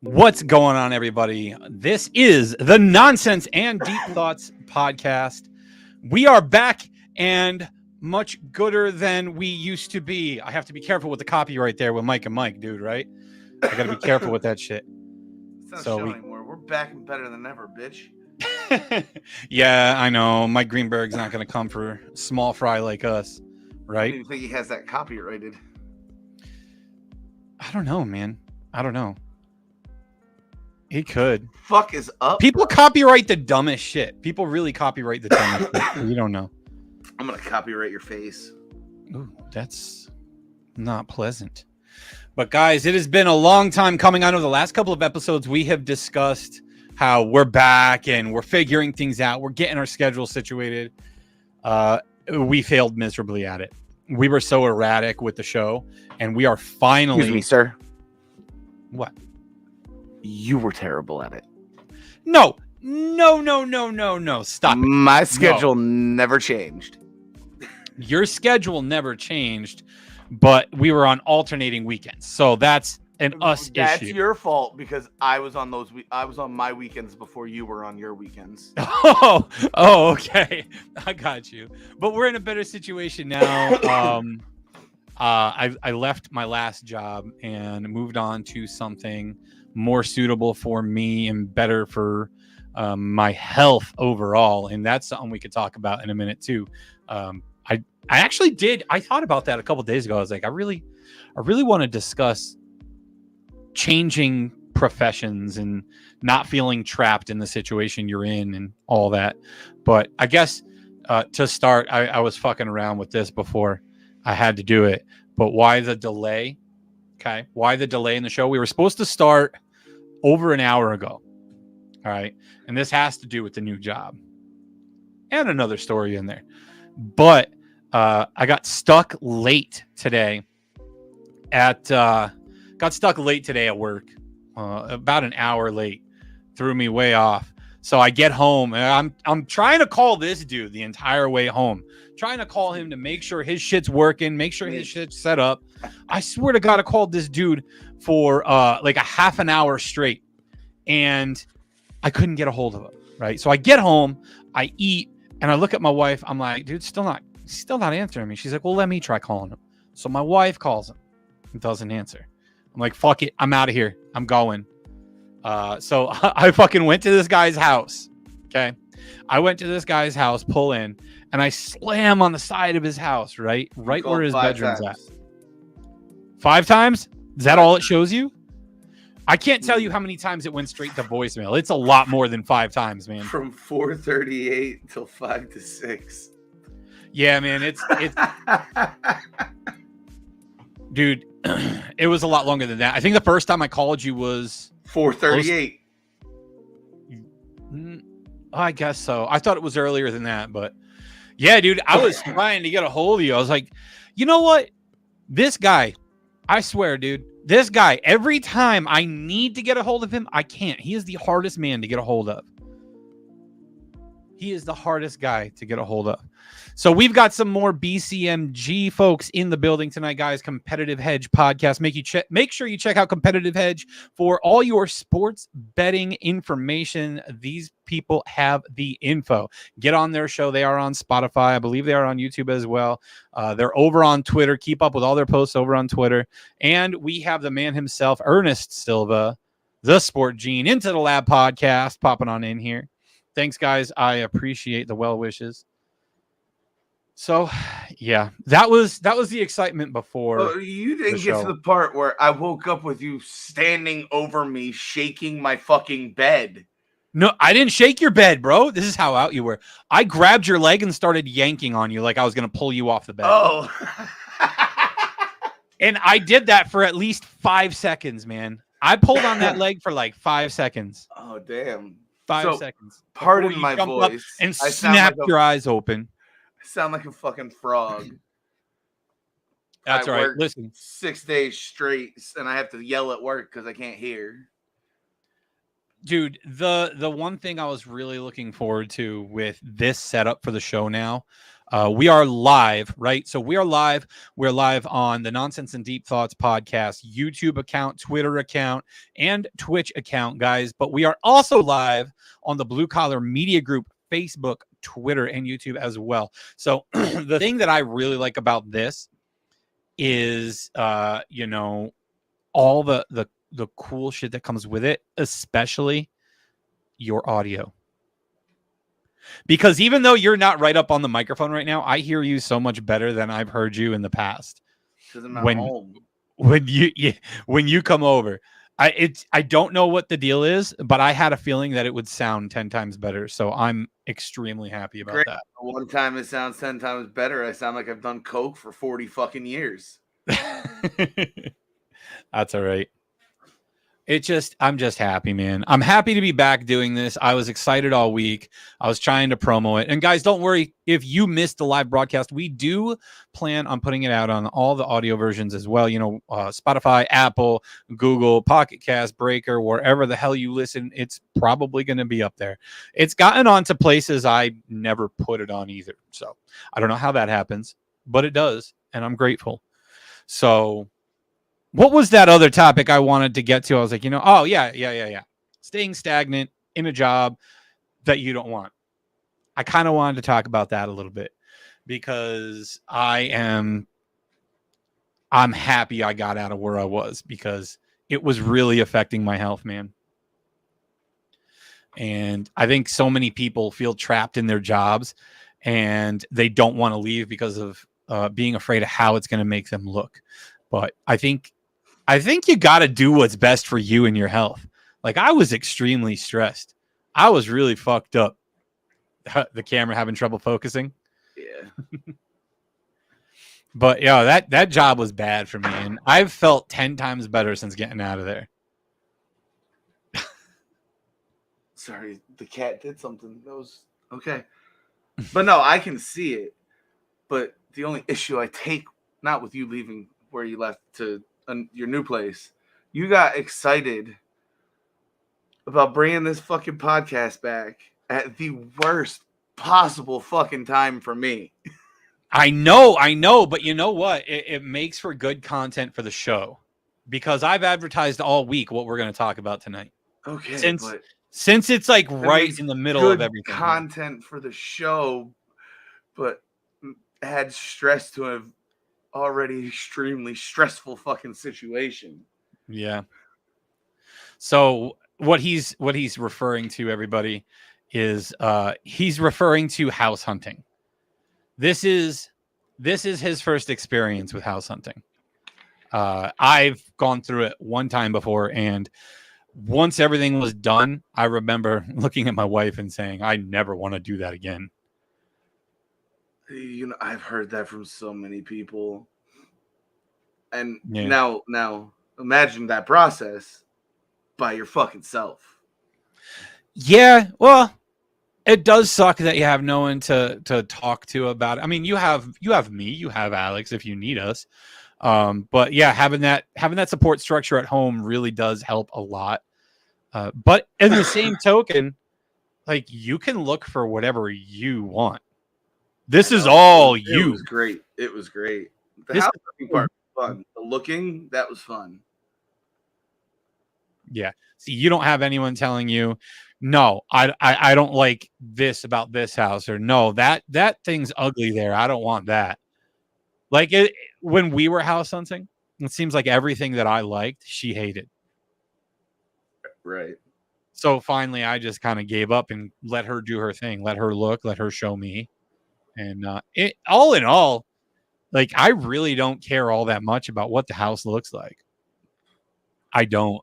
What's going on, everybody? This is the Nonsense and Deep Thoughts podcast. We are back and much gooder than we used to be. I have to be careful with the copyright there with Mike and Mike, dude, right? I got to be careful with that shit. It's not showing anymore. We're back and better than ever, bitch. Yeah, I know. Mike Greenberg's not going to come for small fry like us, right? I don't even think he has that copyrighted. I don't know, man. I don't know. He could. Fuck is up? People copyright the dumbest shit. People really copyright the dumbest shit. You don't know. I'm going to copyright your face. Ooh, that's not pleasant. But guys, it has been a long time coming. I know the last couple of episodes we have discussed how we're back and we're figuring things out. We're getting our schedule situated. We failed miserably at it. We were so erratic with the show, and we are finally... Excuse me, sir. What? You were terrible at it. No. Stop it. My schedule never changed. Your schedule never changed, but we were on alternating weekends. So that's an us That's issue. your fault because I was on those. I was on my weekends before you were on your weekends. Oh, okay. I got you. But we're in a better situation now. I left my last job and moved on to something more suitable for me and better for my health overall. And that's something we could talk about in a minute too. I actually did. I thought about that a couple of days ago. I was like, I really want to discuss changing professions and not feeling trapped in the situation you're in and all that. But I guess to start, I was fucking around with this before I had to do it. But why the delay? Okay. Why the delay in the show? We were supposed to start over an hour ago. All right. And this has to do with the new job and another story in there. But I got stuck late today at work, about an hour late, threw me way off. So I get home and I'm trying to call this dude the entire way home, trying to call him to make sure his shit's working, make sure his shit's set up. I swear to God, I called this dude for like a half an hour straight and I couldn't get a hold of him. Right. So I get home, I eat, and I look at my wife. I'm like, dude, still not answering me. She's like, well, let me try calling him. So my wife calls him and doesn't answer. I'm like, fuck it. I'm out of here. I'm going. So I fucking went to this guy's house. Okay. I went to this guy's house, pull in, and I slam on the side of his house, right where his bedroom's at. 5 times? Is that all it shows you? I can't tell you how many times it went straight to voicemail. It's a lot more than 5 times, man. From 4:38 till 5 to 6. Yeah, man. It's dude, it was a lot longer than that. I think the first time I called you was 4:38. I guess so. I thought it was earlier than that, but yeah, dude, I was trying to get a hold of you. I was like, you know what? This guy, I swear, dude, this guy, every time I need to get a hold of him, I can't. He is the hardest man to get a hold of. He is the hardest guy to get a hold of. So we've got some more BCMG folks in the building tonight, guys. Competitive Hedge podcast. Make sure you check out Competitive Hedge for all your sports betting information. These people have the info. Get on their show. They are on Spotify. I believe they are on YouTube as well. They're over on Twitter. Keep up with all their posts over on Twitter. And we have the man himself, Ernest Silva, the Sport Gene, Into the Lab podcast, popping on in here. Thanks, guys. I appreciate the well wishes. So, yeah, that was the excitement before. Oh, you didn't get to the part where I woke up with you standing over me, shaking my fucking bed. No, I didn't shake your bed, bro. This is how out you were. I grabbed your leg and started yanking on you like I was going to pull you off the bed. Oh. And I did that for at least 5 seconds, man. I pulled on that leg for like 5 seconds. Oh, damn. 5 seconds. Pardon my voice. And snapped your eyes open. I sound like a fucking frog. That's right. Listen, 6 days straight, and I have to yell at work because I can't hear. Dude, the one thing I was really looking forward to with this setup for the show now, We are live, right? So we are live. We're live on the Nonsense and Deep Thoughts podcast YouTube account, Twitter account, and Twitch account, guys. But we are also live on the Blue Collar Media Group Facebook, Twitter, and YouTube as well. So the thing that I really like about this is, all the cool shit that comes with it, especially your audio. Because even though you're not right up on the microphone right now, I hear you so much better than I've heard you in the past. Because I'm not home. When you come over, I don't know what the deal is, but I had a feeling that it would sound 10 times better. So I'm extremely happy about that. One time it sounds 10 times better. I sound like I've done coke for 40 fucking years. That's all right. I'm just happy, man. I'm happy to be back doing this. I was excited all week. I was trying to promo it. And guys, don't worry if you missed the live broadcast. We do plan on putting it out on all the audio versions as well. Spotify, Apple, Google, Pocket Cast, Breaker, wherever the hell you listen, it's probably going to be up there. It's gotten onto places I never put it on either. So I don't know how that happens, but it does. And I'm grateful. So what was that other topic I wanted to get to? I was like, yeah. Staying stagnant in a job that you don't want. I kind of wanted to talk about that a little bit because I'm happy I got out of where I was because it was really affecting my health, man. And I think so many people feel trapped in their jobs and they don't want to leave because of being afraid of how it's going to make them look. But I think you got to do what's best for you and your health. Like I was extremely stressed. I was really fucked up. The camera having trouble focusing. Yeah. But yeah, that job was bad for me. And I've felt 10 times better since getting out of there. Sorry, the cat did something. That was okay. But no, I can see it. But the only issue I take, not with you leaving where you left to your new place, you got excited about bringing this fucking podcast back at the worst possible fucking time for me. I know, but you know what? It makes for good content for the show because I've advertised all week what we're going to talk about tonight. Okay, since it's like right in the middle of everything. Content for the show, but add stress to an already extremely stressful fucking situation. Yeah. So what he's referring to, everybody, is he's referring to house hunting. This is his first experience with house hunting. I've gone through it one time before, and once everything was done, I remember looking at my wife and saying, I never want to do that again. I've heard that from so many people. And now imagine that process by your fucking self. Yeah, well, it does suck that you have no one to talk to about it. I mean, you have me, you have Alex if you need us. But yeah, having that support structure at home really does help a lot. But in the same token, like you can look for whatever you want. This is all you. It was great. The house hunting part was fun. The looking, that was fun. Yeah. See, you don't have anyone telling you, no, I don't like this about this house, or no, that thing's ugly there. I don't want that. Like when we were house hunting, it seems like everything that I liked, she hated. Right. So finally, I just kind of gave up and let her do her thing. Let her look. Let her show me. And all in all, like I really don't care all that much about what the house looks like. I don't.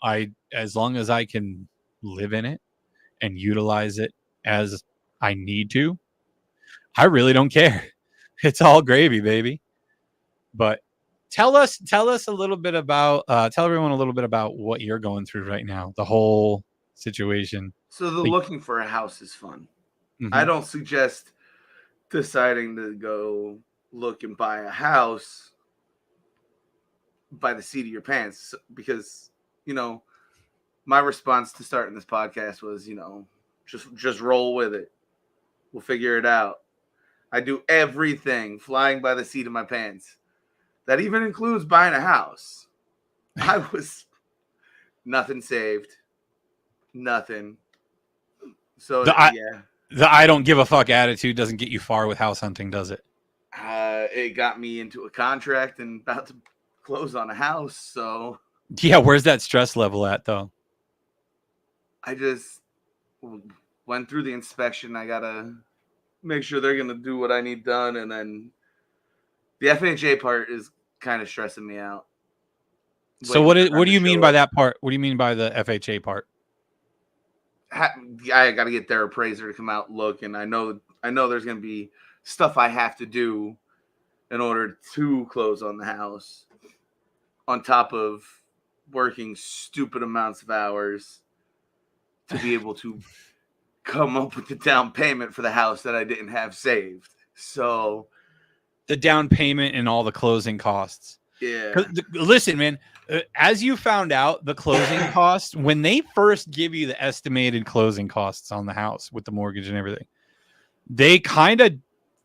As long as I can live in it and utilize it as I need to, I really don't care. It's all gravy, baby. But tell us a little bit about tell everyone a little bit about what you're going through right now, the whole situation. So looking for a house is fun. Mm-hmm. I don't suggest deciding to go look and buy a house by the seat of your pants, because my response to starting this podcast was just roll with it, we'll figure it out. I do everything flying by the seat of my pants. That even includes buying a house. I was nothing saved. Nothing. So, The yeah. I don't give a fuck attitude doesn't get you far with house hunting, does it? It got me into a contract and about to close on a house. So, Yeah, where's that stress level at, though? I just went through the inspection. I got to make sure they're going to do what I need done. And then the FHA part is kind of stressing me out. So what do you mean by that part? What do you mean by the FHA part? I got to get their appraiser to come out and look, and I know there's going to be stuff I have to do in order to close on the house, on top of working stupid amounts of hours to be able to come up with the down payment for the house that I didn't have saved. So the down payment and all the closing costs. Yeah. Listen, man, as you found out, the closing costs, when they first give you the estimated closing costs on the house with the mortgage and everything, they kind of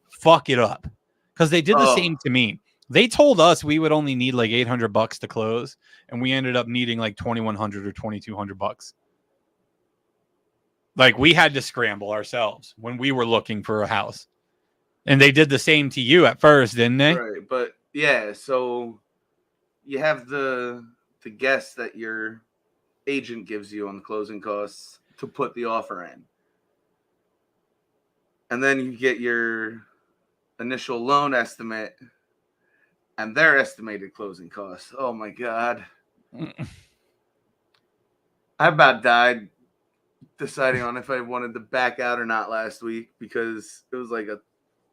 fuck it up because they did the same to me. They told us we would only need like $800 to close, and we ended up needing like $2,100 or $2,200. Like we had to scramble ourselves when we were looking for a house. And they did the same to you at first, didn't they? Right, but yeah, so you have the guess that your agent gives you on the closing costs to put the offer in. And then you get your initial loan estimate and their estimated closing costs. Oh my God. I about died deciding on if I wanted to back out or not last week because it was like a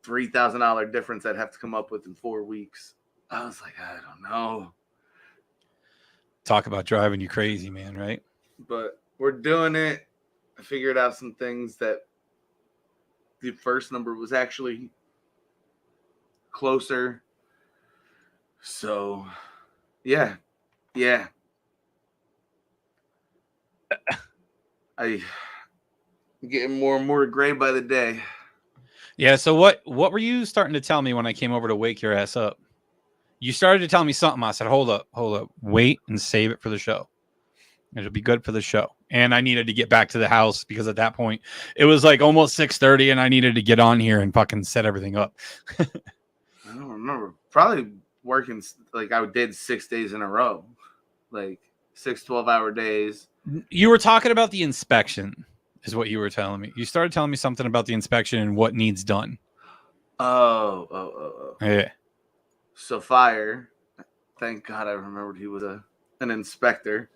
$3,000 difference I'd have to come up with in 4 weeks. I was like, I don't know. Talk about driving you crazy, man, right? But we're doing it. I figured out some things that the first number was actually closer. So, yeah. I'm getting more and more gray by the day. Yeah, so what were you starting to tell me when I came over to wake your ass up? You started to tell me something. I said, hold up, wait and save it for the show. It'll be good for the show. And I needed to get back to the house because at that point it was like almost 6:30 and I needed to get on here and fucking set everything up. I don't remember. Probably working like I did 6 days in a row, like 6 12-hour days. You were talking about the inspection is what you were telling me. You started telling me something about the inspection and what needs done. Oh. Yeah. So Fire, thank God I remembered he was an inspector.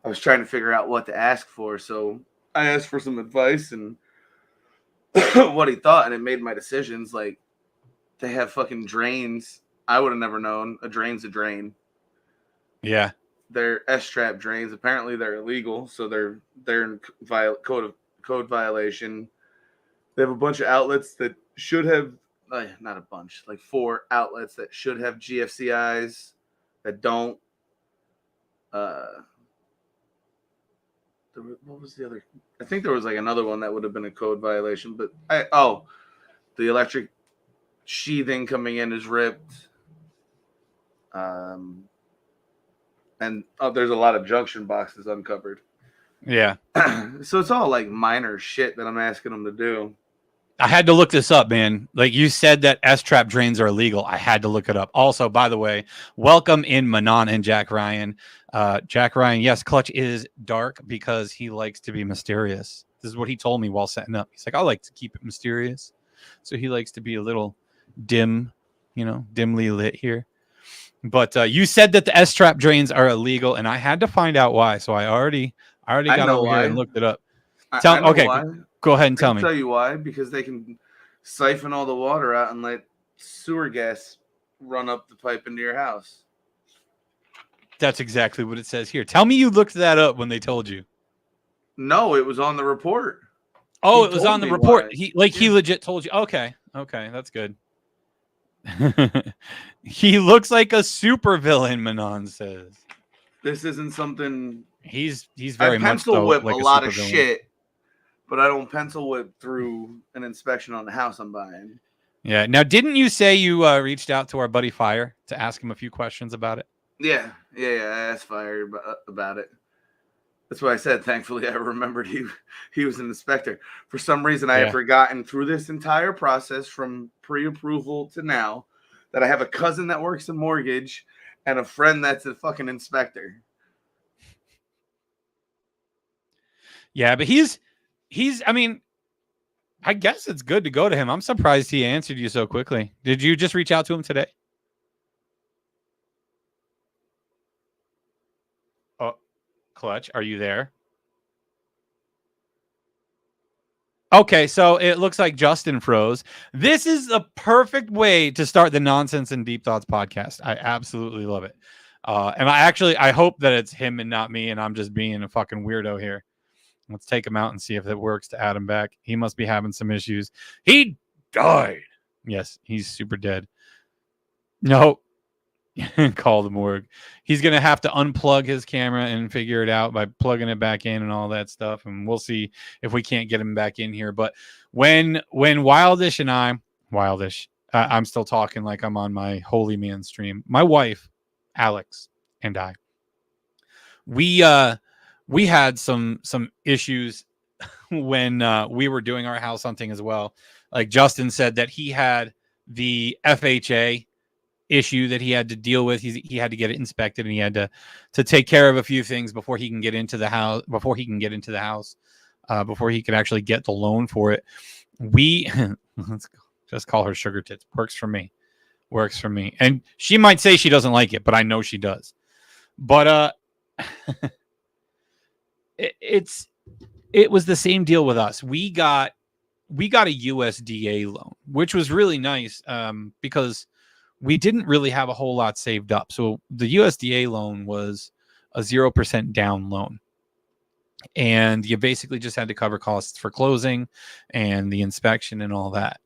I was trying to figure out what to ask for, so I asked for some advice and what he thought, and it made my decisions. Like, they have fucking drains. I would have never known. A drain's a drain. Yeah. They're S-trap drains. Apparently, they're illegal, so they're in code violation. They have a bunch of outlets that should have, not a bunch, like 4 outlets that should have GFCIs that don't. What was the other? I think there was like another one that would have been a code violation, but the electric sheathing coming in is ripped. And there's a lot of junction boxes uncovered. Yeah. So it's all like minor shit that I'm asking them to do. I had to look this up, man. Like you said that S-trap drains are illegal. I had to look it up. Also, by the way, welcome in Manon and Jack Ryan. Jack Ryan, yes, Clutch is dark because he likes to be mysterious. This is what he told me while setting up. He's like, I like to keep it mysterious. So he likes to be a little dim, dimly lit here. But you said that the S-trap drains are illegal, and I had to find out why. So I already got over here and looked it up. Okay, why. Go ahead and tell me. I'll tell you why. Because they can siphon all the water out and let sewer gas run up the pipe into your house. That's exactly what it says here. Tell me you looked that up when they told you. No, it was on the report. Oh, it was on the report. Why. He legit told you. Okay, that's good. He looks like a supervillain, Manon says. This isn't something. He's very much so whip like a lot of shit, but I don't pencil whip through an inspection on the house I'm buying. Yeah. Now, didn't you say you reached out to our buddy Fire to ask him a few questions about it? Yeah. I asked Fire about it. That's why I said, thankfully, I remembered he was an inspector. For some reason, I had Yeah. forgotten through this entire process from pre-approval to now that I have a cousin that works in mortgage and a friend that's a fucking inspector. Yeah, but he's. I mean, I guess it's good to go to him. I'm surprised he answered you so quickly. Did you just reach out to him today? Oh, Clutch, are you there? Okay, so it looks like Justin froze. This is the perfect way to start the Nonsense and Deep Thoughts podcast. I absolutely love it. And I hope that it's him and not me, and I'm just being a fucking weirdo here. Let's take him out and see if it works to add him back. He must be having some issues. He died. Yes, he's super dead. No, call the morgue. He's gonna have to unplug his camera and figure it out by plugging it back in and all that stuff. And we'll see if we can't get him back in here. But when Wildish and I'm still talking like I'm on my holy man stream. My wife, Alex, and I, we had some issues when we were doing our house hunting as well. Like Justin said that he had the FHA issue that he had to deal with. He had to get it inspected, and he had to take care of a few things before he can get into the house. Before he could actually get the loan for it. Let's just call her Sugar Tits. Works for me. And she might say she doesn't like it, but I know she does. But it was the same deal with us. We got a USDA loan, which was really nice because we didn't really have a whole lot saved up. So the USDA loan was a 0% down loan. And you basically just had to cover costs for closing and the inspection and all that.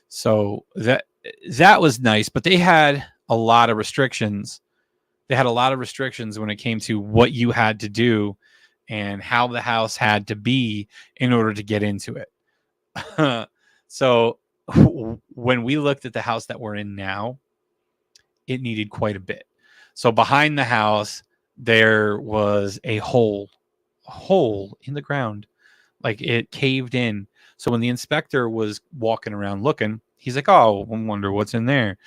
So that was nice, but they had a lot of restrictions. They had a lot of restrictions when it came to what you had to do and how the house had to be in order to get into it. So when we looked at the house that we're in now, it needed quite a bit. So behind the house, there was a hole in the ground. Like it caved in. So when the inspector was walking around looking, he's like, oh, I wonder what's in there.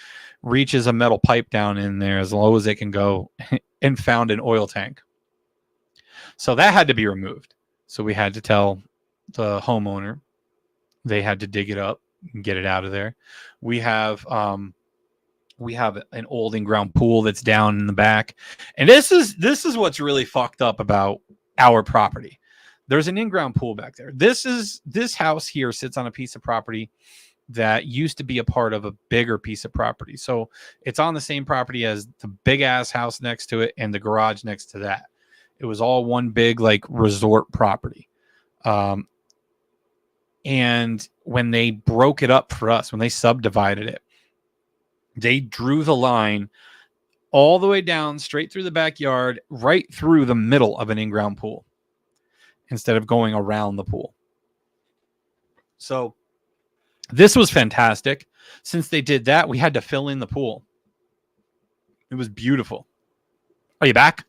Reaches a metal pipe down in there as low as it can go and found an oil tank. So that had to be removed. So we had to tell the homeowner. They had to dig it up and get it out of there. We have an old in-ground pool that's down in the back. And this is what's really fucked up about our property. There's an in-ground pool back there. This house here sits on a piece of property that used to be a part of a bigger piece of property. So it's on the same property as the big ass house next to it and the garage next to that. It was all one big like resort property. And when they broke it up for us, when they subdivided it, they drew the line all the way down, straight through the backyard, right through the middle of an in-ground pool, instead of going around the pool. So this was fantastic. Since they did that, we had to fill in the pool. It was beautiful. Are you back?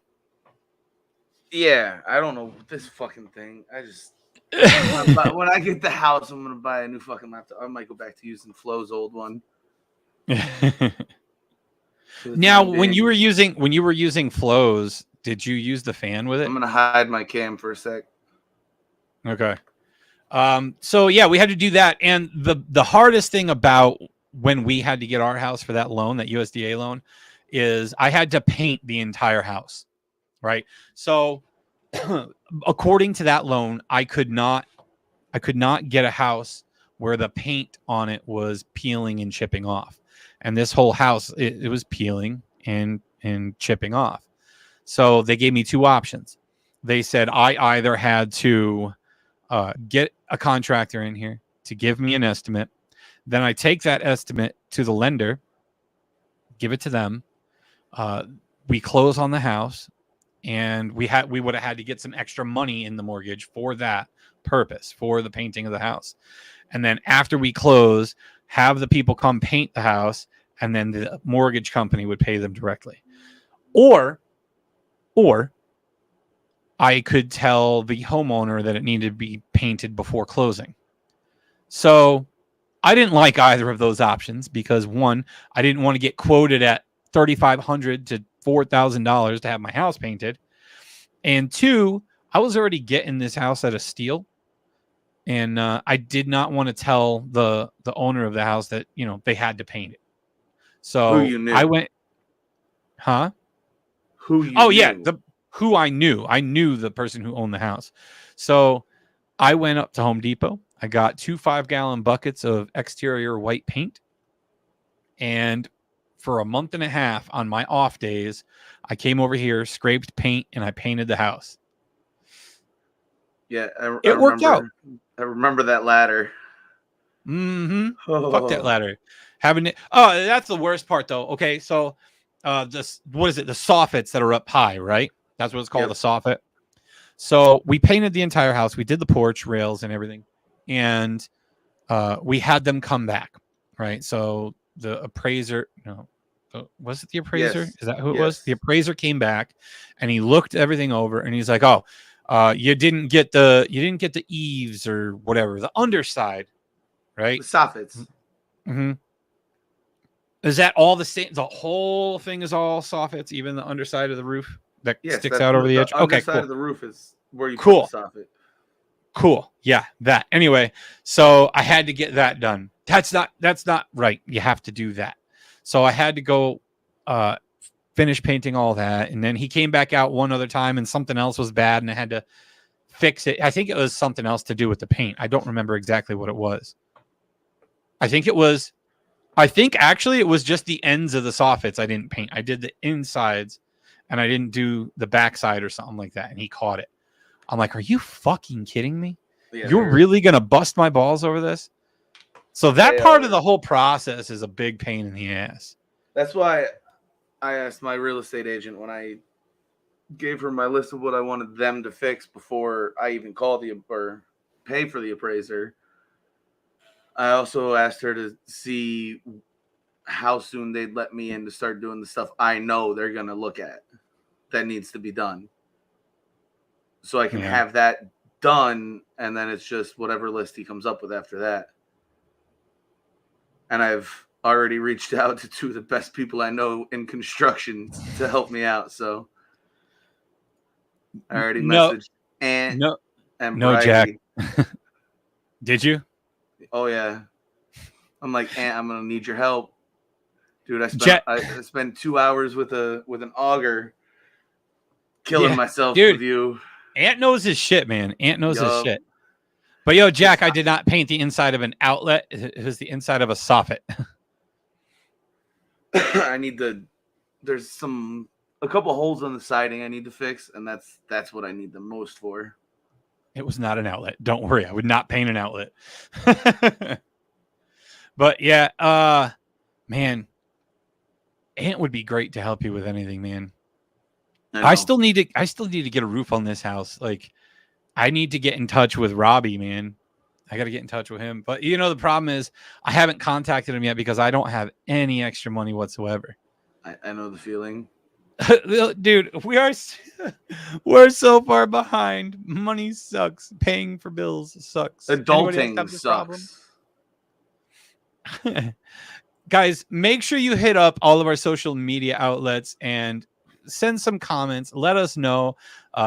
Yeah, I don't know this fucking thing. When I get the house, I'm gonna buy a new fucking laptop. I might go back to using Flo's old one. Now, when you were using Flo's, did you use the fan with it? I'm gonna hide my cam for a sec. Okay. So yeah, we had to do that, and the hardest thing about when we had to get our house for that loan, that USDA loan, is I had to paint the entire house, right? So according to that loan, I could not get a house where the paint on it was peeling and chipping off. And this whole house, it was peeling and chipping off. So they gave me two options. They said I either had to get a contractor in here to give me an estimate. Then I take that estimate to the lender, give it to them. We close on the house, and we would have had to get some extra money in the mortgage for that purpose, for the painting of the house. And then after we close, have the people come paint the house, and then the mortgage company would pay them directly. Or I could tell the homeowner that it needed to be painted before closing. So I didn't like either of those options because, one, I didn't want to get quoted at $3,500 to $4,000 to have my house painted. And two, I was already getting this house at a steal. And I did not want to tell the owner of the house that, they had to paint it. So Who you knew? I went, huh? Who you Oh, knew? yeah. Who I knew. I knew the person who owned the house. So I went up to Home Depot. I got 2 5-gallon buckets of exterior white paint. And for a month and a half on my off days, I came over here, scraped paint, and I painted the house. Yeah, It worked out. I remember that ladder. Mm-hmm. Oh. Fuck that ladder. Having it. Oh, that's the worst part, though. Okay, so what is it? The soffits that are up high, right? That's what it's called, the soffit. So we painted the entire house. We did the porch rails and everything, and we had them come back, right? So the appraiser, was it the appraiser? Yes. Is that who it was? The appraiser came back, and he looked everything over, and he's like, "Oh, you didn't get the eaves or whatever, the underside, right? The soffits." Mm-hmm. Is that all the same? The whole thing is all soffits, even the underside of the roof that sticks out over the edge. Okay, cool. Underside of the roof is where you put the soffit. Cool. Yeah, that. Anyway, so I had to get that done. That's not right. You have to do that. So I had to go finish painting all that, and then he came back out one other time, and something else was bad, and I had to fix it. I think it was something else to do with the paint. I don't remember exactly what it was. I think actually it was just the ends of the soffits I didn't paint. I did the insides, and I didn't do the backside or something like that, and he caught it. I'm like, are you fucking kidding me? Yeah, you're really going to bust my balls over this? So that part of the whole process is a big pain in the ass. That's why I asked my real estate agent when I gave her my list of what I wanted them to fix before I even called or pay for the appraiser. I also asked her to see how soon they'd let me in to start doing the stuff I know they're going to look at that needs to be done. So I can have that done, and then it's just whatever list he comes up with after that. And I've already reached out to 2 of the best people I know in construction to help me out. So I already messaged Ant and Bridie. Jack. Did you? Oh, yeah. I'm like, Ant, I'm going to need your help. Dude, I spent 2 hours with an auger killing myself with you. Ant knows his shit, man. Ant knows his shit. But yo, Jack, I did not paint the inside of an outlet. It was the inside of a soffit. There's a couple holes on the siding I need to fix, and that's what I need the most for. It was not an outlet. Don't worry. I would not paint an outlet. But yeah, man, Ant would be great to help you with anything, man. I still need to get a roof on this house. Like, I need to get in touch with Robbie, man. I got to get in touch with him. But the problem is I haven't contacted him yet because I don't have any extra money whatsoever. I know the feeling. Dude, we're so far behind. Money sucks. Paying for bills sucks. Adulting sucks. Guys, make sure you hit up all of our social media outlets and send some comments. Let us know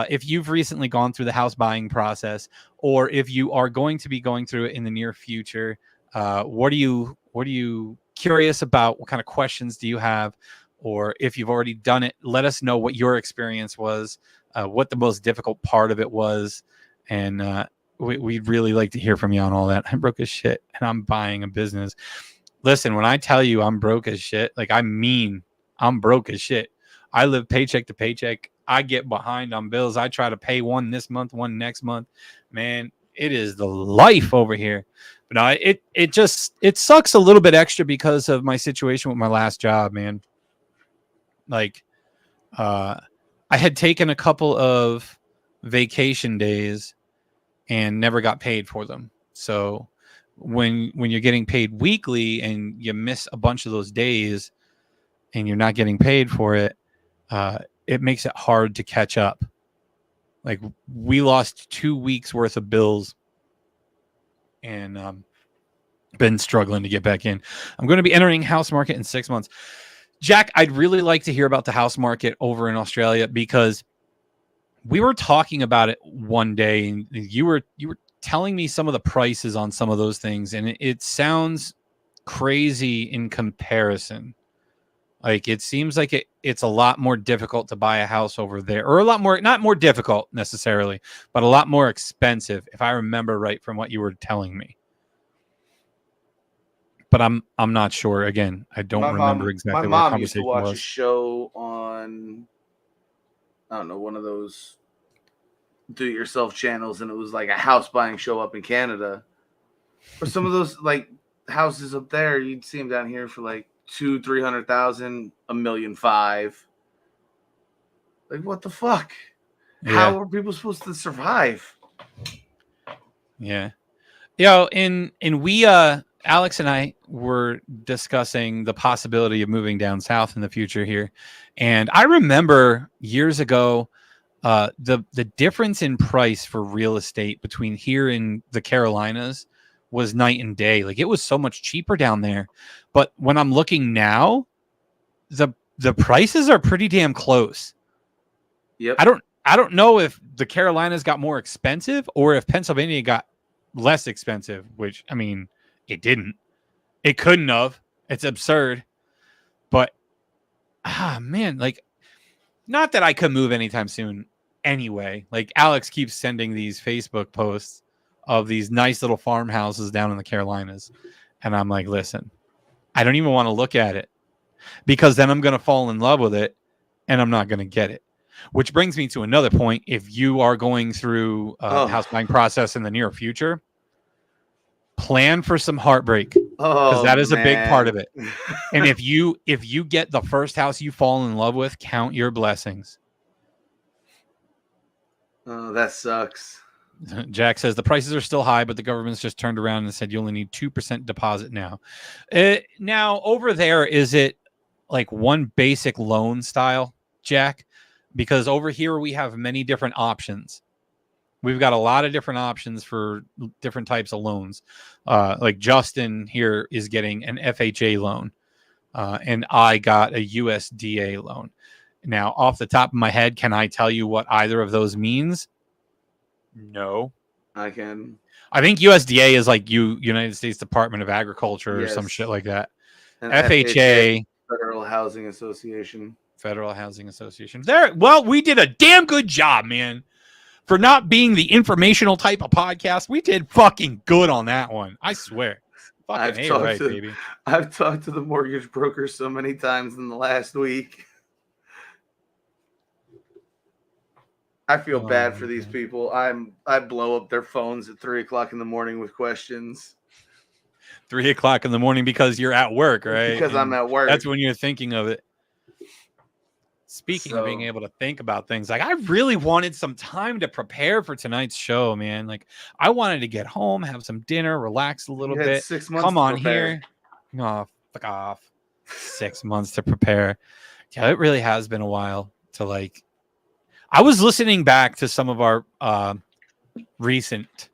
if you've recently gone through the house buying process, or if you are going to be going through it in the near future. What are you curious about? What kind of questions do you have? Or if you've already done it, let us know what your experience was, what the most difficult part of it was. And we'd really like to hear from you on all that. I'm broke as shit and I'm buying a business. Listen, when I tell you I'm broke as shit, like, I mean, I'm broke as shit. I live paycheck to paycheck. I get behind on bills. I try to pay one this month, one next month. Man, it is the life over here. But no, it sucks a little bit extra because of my situation with my last job, man. Like, I had taken a couple of vacation days and never got paid for them. So when you're getting paid weekly and you miss a bunch of those days and you're not getting paid for it, it makes it hard to catch up. Like we lost 2 weeks worth of bills and been struggling to get back in. I'm going to be entering house market in 6 months. Jack, I'd really like to hear about the house market over in Australia because we were talking about it one day and you were telling me some of the prices on some of those things and it sounds crazy in comparison. Like it seems like it's a lot more difficult to buy a house over there, or a lot more, not more difficult necessarily, but a lot more expensive, if I remember right from what you were telling me. But I'm not sure. Again, I don't remember exactly what the mom used to conversation watch a was. show on, I don't know, one of those do-it-yourself channels, and it was like a house buying show up in Canada. Or some of those like houses up there, you'd see them down here for like 200,000-300,000, $1.5 million. Like what the fuck? Yeah. How are people supposed to survive? Yeah. And we Alex and I were discussing the possibility of moving down south in the future here. And I remember years ago the difference in price for real estate between here and the Carolinas was night and day. Like it was so much cheaper down there. But when I'm looking now, the prices are pretty damn close. Yep. I don't know if the Carolinas got more expensive or if Pennsylvania got less expensive, which I mean, it didn't. It couldn't have. It's absurd. But man, like not that I could move anytime soon anyway. Like Alex keeps sending these Facebook posts of these nice little farmhouses down in the Carolinas. And I'm like, listen, I don't even want to look at it because then I'm going to fall in love with it and I'm not going to get it. Which brings me to another point. If you are going through the house buying process in the near future, plan for some heartbreak because that is a big part of it. And if you get the first house you fall in love with, count your blessings. Oh, that sucks. Jack says the prices are still high, but the government's just turned around and said you only need 2% deposit now. Now over there, is it like one basic loan style, Jack? Because over here we have many different options. We've got a lot of different options for different types of loans. Like Justin here is getting an FHA loan, and I got a USDA loan. Now, off the top of my head, can I tell you what either of those means? No. I can. I think USDA is like United States Department of Agriculture or some shit like that. And FHA, Federal Housing Association. Federal Housing Association. There. Well, we did a damn good job, man. For not being the informational type of podcast, we did fucking good on that one. I swear. Fucking baby. I've talked to the mortgage broker so many times in the last week. I feel bad for these people. I blow up their phones at 3:00 in the morning with questions. 3:00 in the morning because you're at work, right? Because I'm at work. That's when you're thinking of it. Speaking of being able to think about things, like I really wanted some time to prepare for tonight's show, man. Like I wanted to get home, have some dinner, relax a little bit. 6 months. Come on here. Oh, fuck off. 6 months to prepare. Yeah, it really has been a while to like. I was listening back to some of our recent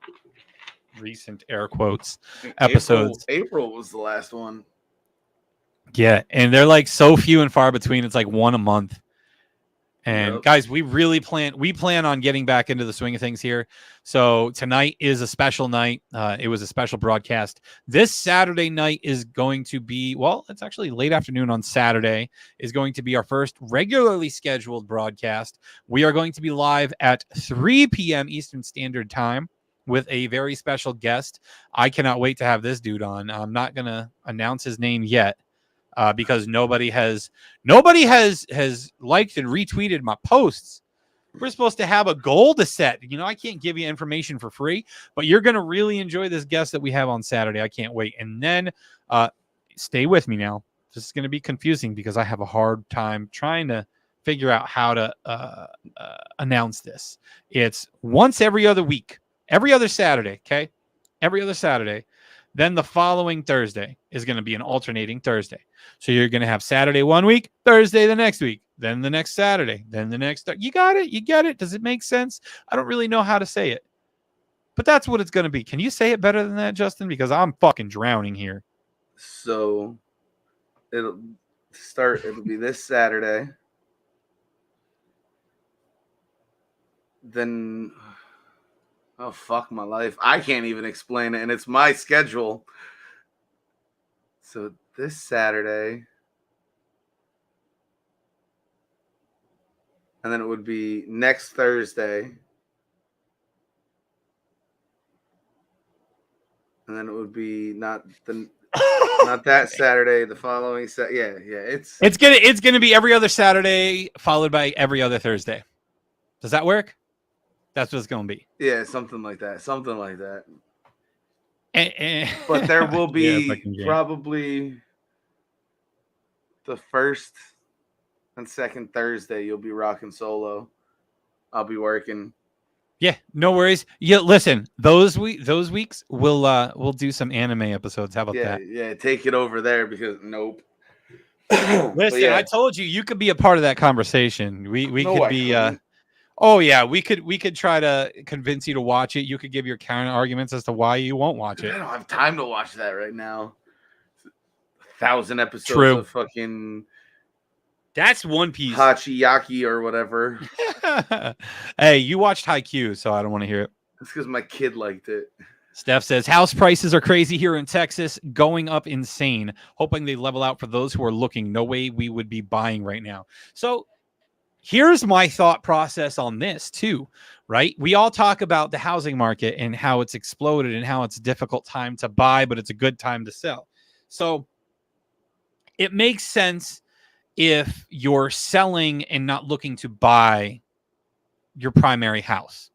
air quotes episodes. April was the last one. Yeah, and they're like so few and far between. It's like one a month. And guys, we plan on getting back into the swing of things here. So tonight is a special night. It was a special broadcast. This Saturday night is going to be, well, it's actually late afternoon on Saturday, is going to be our first regularly scheduled broadcast. We are going to be live at 3 p.m. Eastern Standard Time with a very special guest. I cannot wait to have this dude on. I'm not going to announce his name yet. Because nobody has liked and retweeted my posts. We're supposed to have a goal to set. You know, I can't give you information for free, but you're going to really enjoy this guest that we have on Saturday. I can't wait. And then stay with me now. This is going to be confusing because I have a hard time trying to figure out how to announce this. It's once every other week, every other Saturday, okay? Every other Saturday. Then the following Thursday is going to be an alternating Thursday. So you're going to have Saturday one week, Thursday the next week, then the next Saturday, then the next. You got it. You get it. Does it make sense? I don't really know how to say it, but that's what it's going to be. Can you say it better than that, Justin? Because I'm fucking drowning here. So it'll be this Saturday. Then, oh, fuck my life. I can't even explain it, and it's my schedule. So this Saturday, and then it would be next Thursday, and then it would be not that Saturday, the following it's gonna be every other Saturday followed by every other Thursday. Does that work? That's what it's gonna be. Yeah, something like that. But there will be probably the first and second Thursday you'll be rocking solo. I'll be working. Yeah, no worries. Yeah, listen, those weeks we'll do some anime episodes. How about that? Yeah, take it over there because nope. Listen, I told you could be a part of that conversation. We could be oh yeah, we could try to convince you to watch it. You could give your counter arguments as to why you won't watch it. I don't have time to watch that right now. 1,000 episodes of fucking that's One Piece. Hachiyaki or whatever. Hey, you watched Haikyuu, so I don't want to hear it. That's because my kid liked it. Steph says, house prices are crazy here in Texas, going up insane. Hoping they level out for those who are looking. No way we would be buying right now. So here's my thought process on this too, right? We all talk about the housing market and how it's exploded and how it's a difficult time to buy, but it's a good time to sell. So it makes sense if you're selling and not looking to buy your primary house,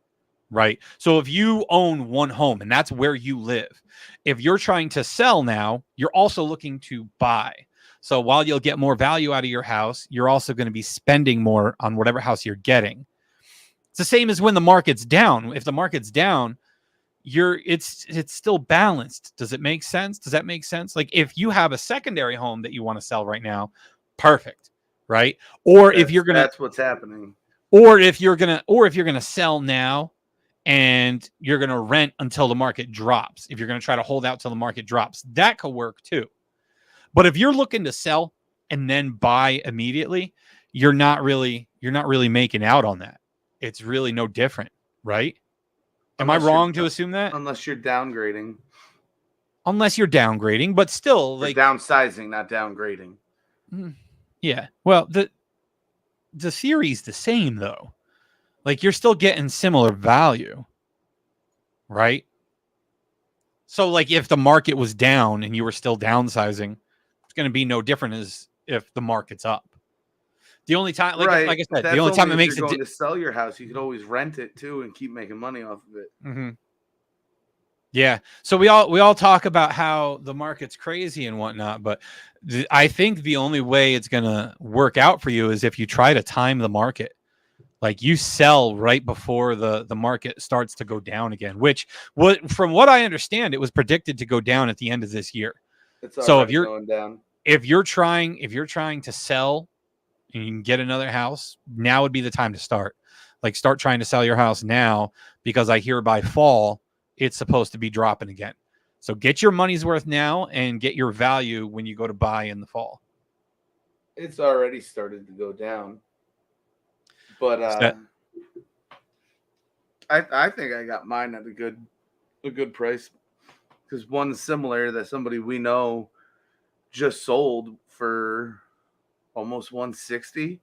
right? So if you own one home and that's where you live, if you're trying to sell now, you're also looking to buy. So while you'll get more value out of your house, you're also going to be spending more on whatever house you're getting. It's the same as when the market's down. If the market's down, it's still balanced. Does it make sense? Does that make sense? Like if you have a secondary home that you want to sell right now, perfect, right? Or if you're gonna, that's what's happening. Or if you're gonna sell now and you're gonna rent until the market drops. If you're gonna try to hold out till the market drops, that could work too. But if you're looking to sell and then buy immediately, you're not really making out on that. It's really no different, right? Am I wrong to assume that? Unless you're downgrading. Unless you're downgrading, but still like downsizing, not downgrading. Yeah. Well, the theory's the same though. Like you're still getting similar value, right? So like if the market was down and you were still downsizing, it's going to be no different as if the market's up. The only time, like I said, the only time it makes it to sell your house, you could always rent it too and keep making money off of it. Mm-hmm. Yeah. So we all talk about how the market's crazy and whatnot, but I think the only way it's going to work out for you is if you try to time the market. Like you sell right before the market starts to go down again, which from what I understand, it was predicted to go down at the end of this year. So if you're going down, if you're trying to sell and you can get another house, now would be the time to start. Like start trying to sell your house now, because I hear by fall it's supposed to be dropping again. So get your money's worth now and get your value when you go to buy in the fall. It's already started to go down. But I think I got mine at a good price, because one similar that somebody we know just sold for almost 160.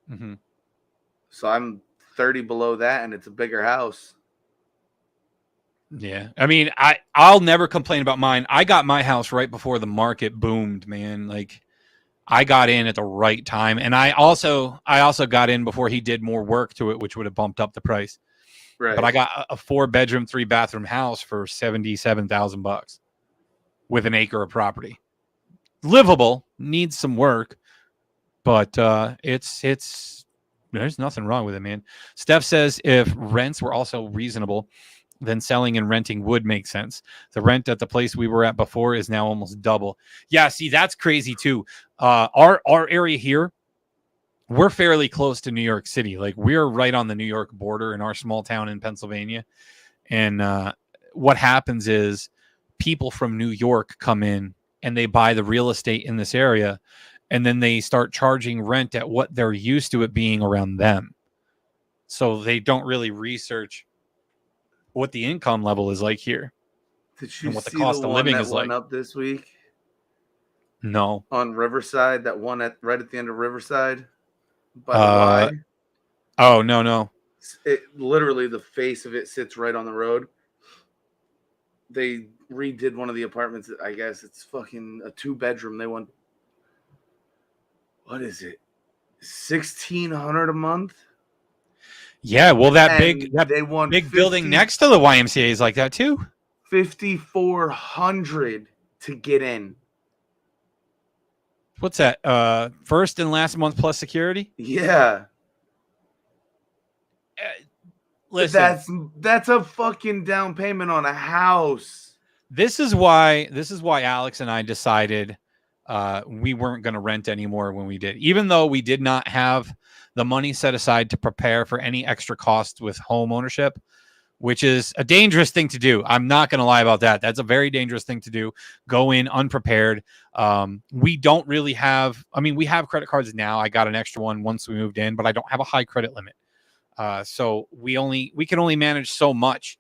Mm-hmm. So I'm 30 below that, and it's a bigger house. Yeah, I mean, I'll never complain about mine. I got my house right before the market boomed, man. Like I got in at the right time, and I also got in before he did more work to it, which would have bumped up the price. Right. But I got a 4-bedroom, 3-bathroom house for $77,000 with an acre of property. Livable, needs some work, but it's there's nothing wrong with it, man. Steph says if rents were also reasonable, then selling and renting would make sense. The rent at the place we were at before is now almost double. Yeah, see, that's crazy too. Our area here, we're fairly close to New York City. Like we're right on the New York border in our small town in Pennsylvania. And what happens is people from New York come in and they buy the real estate in this area, and then they start charging rent at what they're used to it being around them. So they don't really research what the income level is like here Did you and what the see the cost of one living that is went like. up this week No. on Riverside? That one right at the end of Riverside by the Uh, Y. oh, no. It literally, the face of it sits right on the road. They redid one of the apartments. I guess it's fucking a 2-bedroom. They want, what is it, 1,600 a month? Yeah, well, that And they big want building next to the YMCA is like that too. 5,400 to get in. What's that? First and last month plus security? Yeah. Listen, That's a fucking down payment on a house. this is why Alex and I decided we weren't going to rent anymore when we did, even though we did not have the money set aside to prepare for any extra costs with home ownership, which is a dangerous thing to do. I'm not going to lie about that. That's a very dangerous thing to do. Go in unprepared. We don't really have, I mean, we have credit cards now. I got an extra one once we moved in, but I don't have a high credit limit. So we can only manage so much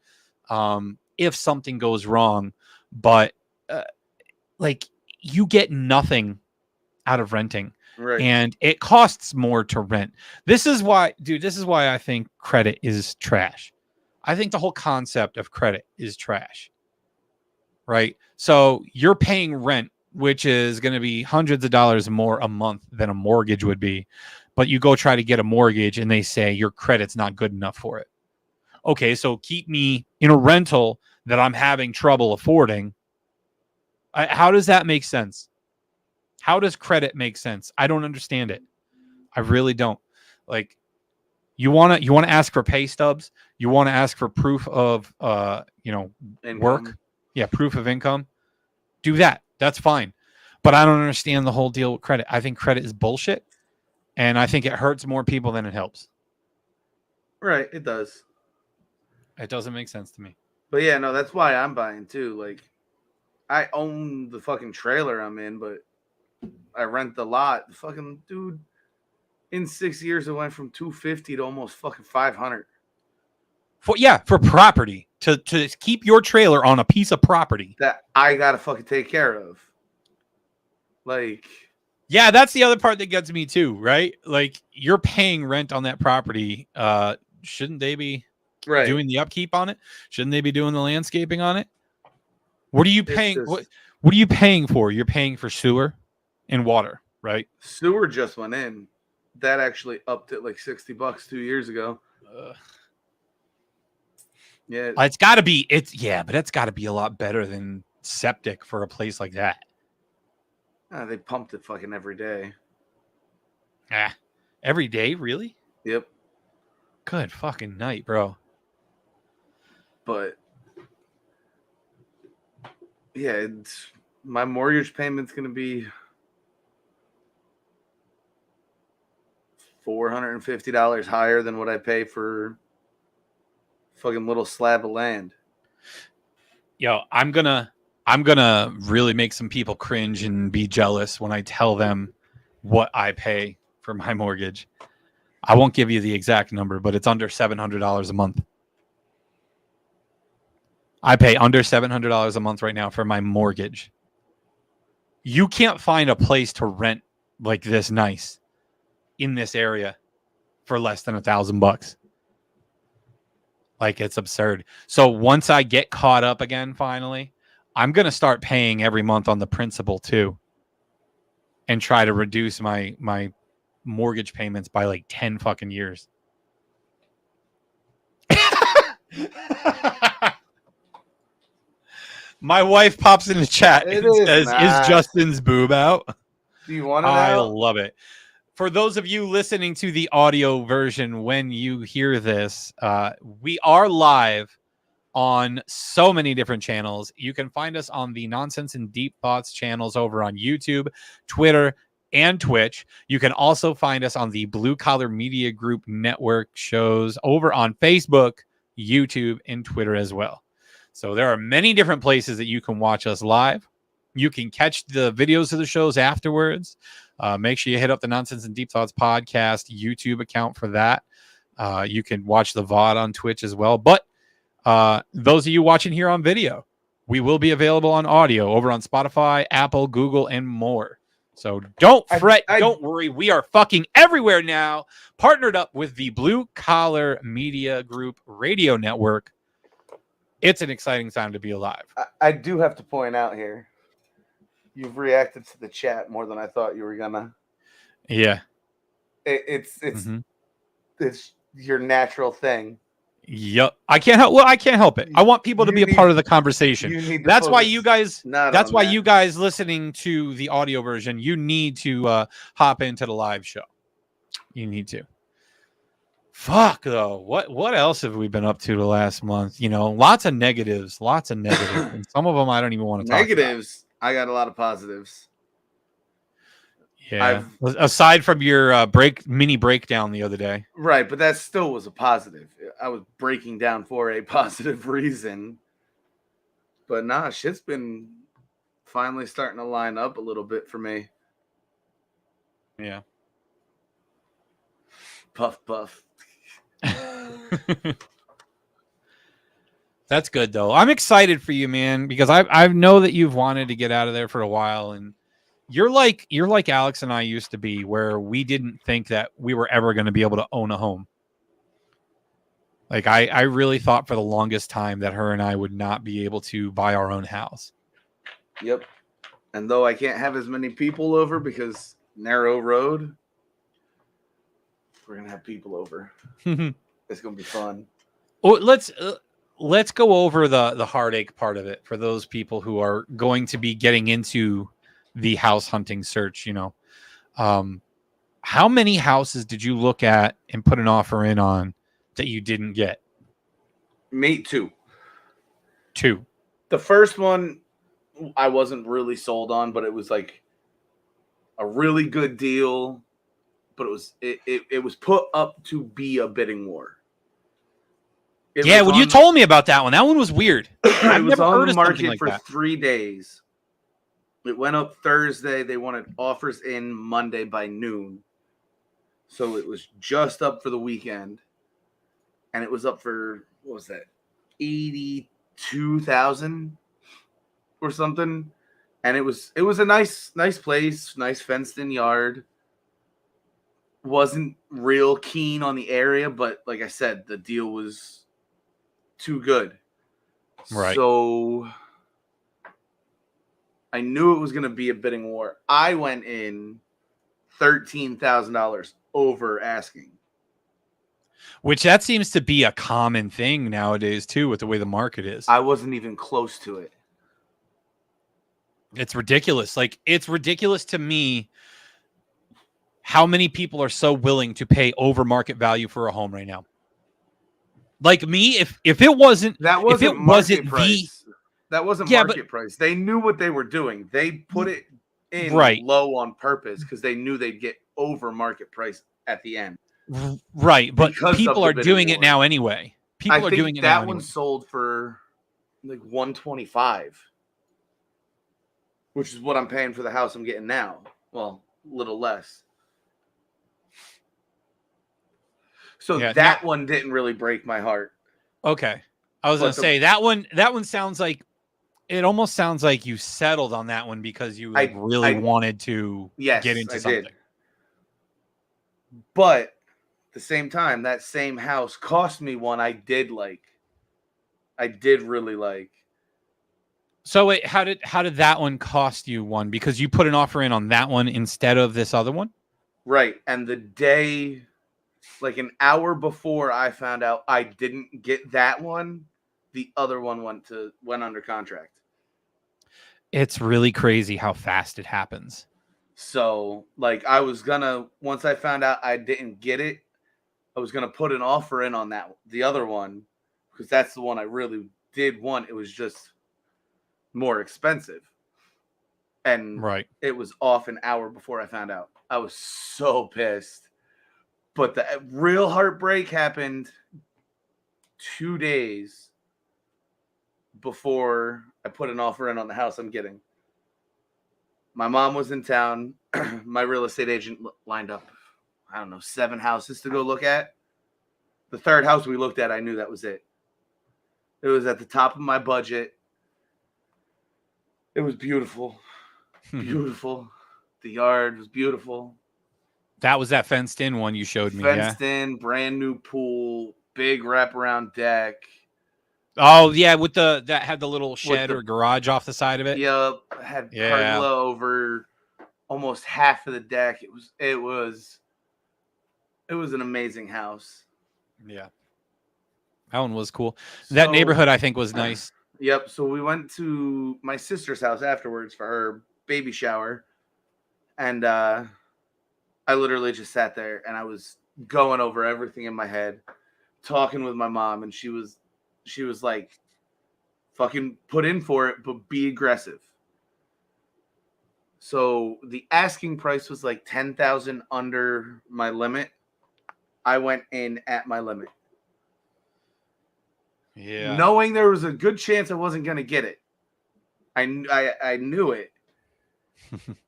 if something goes wrong. But like you get nothing out of renting. Right. And it costs more to rent. This is why I think credit is trash. I think the whole concept of credit is trash. Right? So you're paying rent, which is going to be hundreds of dollars more a month than a mortgage would be. But you go try to get a mortgage and they say your credit's not good enough for it. Okay, so keep me in a rental that I'm having trouble affording. How does that make sense? How does credit make sense? I don't understand it. I really don't. Like, you want to ask for pay stubs? You want to ask for proof of income. Work? Yeah, proof of income. Do that. That's fine. But I don't understand the whole deal with credit. I think credit is bullshit. And I think it hurts more people than it helps. Right, it does. It doesn't make sense to me. But yeah, no, that's why I'm buying too. Like, I own the fucking trailer I'm in, but I rent the lot. The fucking dude, in 6 years, it went from $250 to almost fucking $500. For property. To keep your trailer on a piece of property. That I gotta fucking take care of. Like, yeah, that's the other part that gets me too, right? Like, you're paying rent on that property. Shouldn't they be doing the upkeep on it? Shouldn't they be doing the landscaping on it? What are you paying? What are you paying for? You're paying for sewer and water, right? Sewer just went in. That actually upped it like $60 2 years ago. Yeah, it's got to be. But it's got to be a lot better than septic for a place like that. They pumped it fucking every day. Every day, really? Yep. Good fucking night, bro. But yeah, my mortgage payment's gonna be $450 higher than what I pay for fucking little slab of land. Yo, I'm gonna really make some people cringe and be jealous when I tell them what I pay for my mortgage. I won't give you the exact number, but it's under $700 a month. I pay under $700 a month right now for my mortgage. You can't find a place to rent like this nice in this area for less than $1,000. Like, it's absurd. So once I get caught up again, finally, I'm going to start paying every month on the principal too and try to reduce my mortgage payments by like 10 fucking years. My wife pops in the chat and says, "Is Justin's boob out?" Do you want it I out? love it. For those of you listening to the audio version, when you hear this, we are live on so many different channels. You can find us on the Nonsense and Deep Thoughts channels over on YouTube, Twitter, and Twitch. You can also find us on the Blue Collar Media Group network shows over on Facebook, YouTube, and Twitter as well. So there are many different places that you can watch us live. You can catch the videos of the shows afterwards. Make sure you hit up the Nonsense and Deep Thoughts podcast YouTube account for that. You can watch the VOD on Twitch as well. But those of you watching here on video, we will be available on audio over on Spotify, Apple, Google, and more. So don't fret, don't worry. We are fucking everywhere now, partnered up with the Blue Collar Media Group radio network. It's an exciting time to be alive. I do have to point out here, you've reacted to the chat more than I thought you were gonna. Yeah, it's your natural thing. Yep. I can't help it. I want people to be a part of the conversation. That's why you guys you guys listening to the audio version, you need to hop into the live show. You need to. Fuck though. What else have we been up to the last month? You know, lots of negatives. And some of them I don't even want to talk negatives. About. I got a lot of positives. Yeah. Aside from your mini breakdown the other day. Right, but that still was a positive. I was breaking down for a positive reason. But nah, shit's been finally starting to line up a little bit for me. Yeah. Puff, puff. That's good though. I'm excited for you, man, because I know that you've wanted to get out of there for a while, and you're like Alex and I used to be, where we didn't think that we were ever going to be able to own a home. Like I really thought for the longest time that her and I would not be able to buy our own house. Yep. And though I can't have as many people over because narrow road, we're going to have people over. It's going to be fun. Well, let's go over the heartache part of it for those people who are going to be getting into the house hunting search. You know, how many houses did you look at and put an offer in on that you didn't get? Me too. Two. The first one I wasn't really sold on, but it was like a really good deal. But it was put up to be a bidding war. You told me about that one. That one was weird. It was on the market for 3 days. It went up Thursday. They wanted offers in Monday by noon. So it was just up for the weekend. And it was up for, what was that, 82,000 or something. And it was a nice place, nice fenced in yard. Wasn't real keen on the area, but like I said, the deal was too good. Right. So I knew it was going to be a bidding war. I went in $13,000 over asking. Which that seems to be a common thing nowadays too, with the way the market is. I wasn't even close to it. It's ridiculous. Like, it's ridiculous to me how many people are so willing to pay over market value for a home right now. Like me, if it wasn't market price. They knew what they were doing. They put it in low on purpose because they knew they'd get over market price at the end. Right, but people are doing it now anyway. People are doing it now. That one sold for like $125, which is what I'm paying for the house I'm getting now. Well, a little less. So that one didn't really break my heart. Okay. I was going to say that one sounds like, it almost sounds like you settled on that one because you really wanted to get into something. Did. But at the same time, that same house cost me one I did like. I did really like. So how did that one cost you one? Because you put an offer in on that one instead of this other one? Right. And the day, like an hour before I found out I didn't get that one, the other one went under contract. It's really crazy how fast it happens. So, like, I was gonna, once I found out I didn't get it, I was gonna put an offer in on the other one, because that's the one I really did want. It was just more expensive. And Right. it was off an hour before I found out. I was so pissed. But the real heartbreak happened 2 days before I put an offer in on the house I'm getting. My mom was in town. My real estate agent lined up, I don't know, 7 houses to go look at. The third house we looked at, I knew that was it. It was at the top of my budget. It was beautiful. Beautiful. The yard was beautiful. That was that fenced in one you showed me. Fenced in, brand new pool, big wraparound deck. Oh yeah, with that had the little shed or garage off the side of it. Yep, had pergola over almost half of the deck. It was an amazing house. Yeah, that one was cool. That neighborhood I think was nice. Yep. So we went to my sister's house afterwards for her baby shower, and I literally just sat there and I was going over everything in my head, talking with my mom, and she was like, fucking put in for it, but be aggressive. So the asking price was like 10,000 under my limit. I went in at my limit. Yeah. Knowing there was a good chance I wasn't going to get it. I knew it.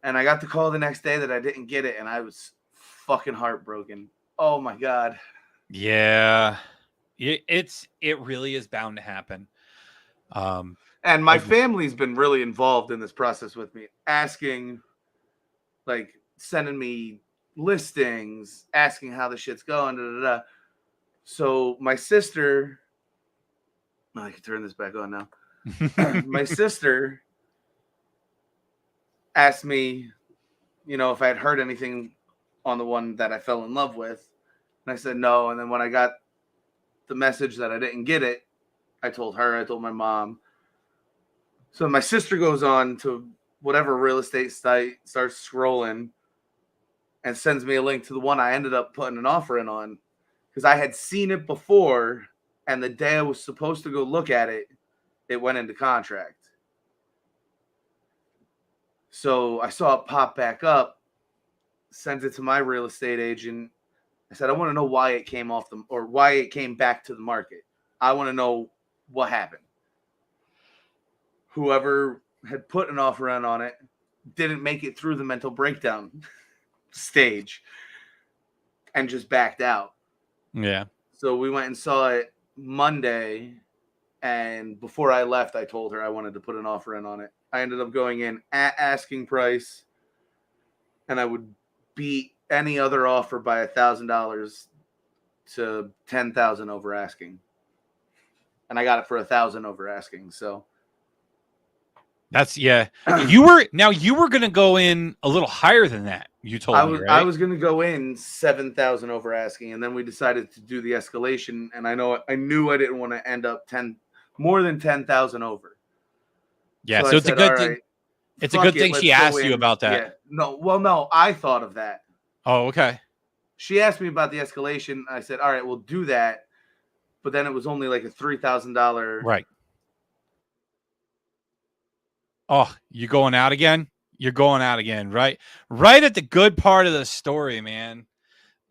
And I got the call the next day that I didn't get it, and I was fucking heartbroken. Oh my God. Yeah. It really is bound to happen. And my family's been really involved in this process with me, asking, like, sending me listings, asking how the shit's going. Da, da, da. So my sister, I can turn this back on now. My sister asked me, if I had heard anything on the one that I fell in love with. And I said no. And then when I got the message that I didn't get it, I told her, I told my mom. So my sister goes on to whatever real estate site, starts scrolling, and sends me a link to the one I ended up putting an offer in on, because I had seen it before, and the day I was supposed to go look at it, it went into contract. So I saw it pop back up, sent it to my real estate agent. I said, I want to know why it came off or why it came back to the market. I want to know what happened. Whoever had put an offer in on it didn't make it through the mental breakdown stage and just backed out. Yeah. So we went and saw it Monday, and before I left, I told her I wanted to put an offer in on it. I ended up going in at asking price, and I would beat any other offer by $1,000 to 10,000 over asking, and I got it for 1,000 over asking. So that's you were going to go in a little higher than that. You told me, right? I was going to go in 7,000 over asking, and then we decided to do the escalation. And I knew I didn't want to end up more than 10,000 over. Yeah, so it's a good thing. It's a good thing she asked you about that. Yeah. No, I thought of that. Oh, okay. She asked me about the escalation. I said, all right, we'll do that. But then it was only like a $3,000. Right. Oh, you going out again? You're going out again, right? Right at the good part of the story, man.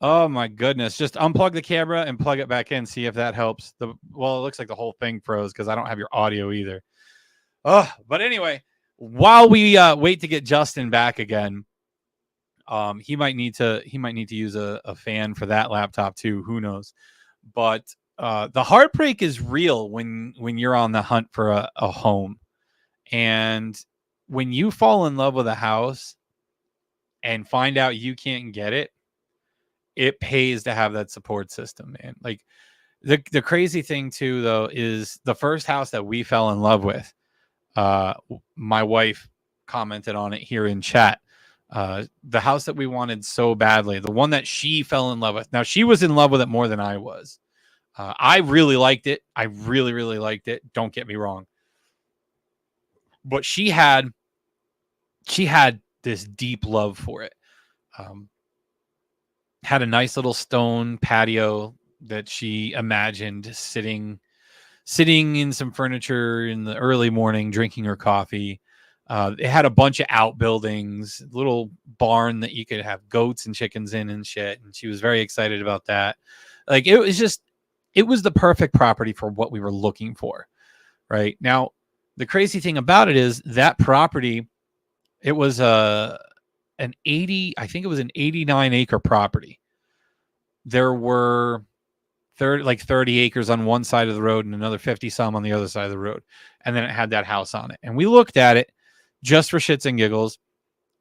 Oh my goodness. Just unplug the camera and plug it back in. See if that helps. It looks like the whole thing froze because I don't have your audio either. Oh, but anyway, while we wait to get Justin back again, he might need to use a fan for that laptop too. Who knows? But the heartbreak is real when you're on the hunt for a home. And when you fall in love with a house and find out you can't get it, it pays to have that support system, man. Like the crazy thing too, though, is the first house that we fell in love with, my wife commented on it here in chat. The house that we wanted so badly, the one that she fell in love with. Now, she was in love with it more than I was. I really liked it. I really, really liked it. Don't get me wrong. But she had this deep love for it. Had a nice little stone patio that she imagined sitting sitting in some furniture in the early morning, drinking her coffee. It had a bunch of outbuildings, little barn that you could have goats and chickens in and shit. And she was very excited about that. Like it was the perfect property for what we were looking for. Right now, the crazy thing about it is that property, it was an 80, I think it was an 89-acre property. There were 30 acres on one side of the road and another 50 some on the other side of the road. And then it had that house on it. And we looked at it just for shits and giggles.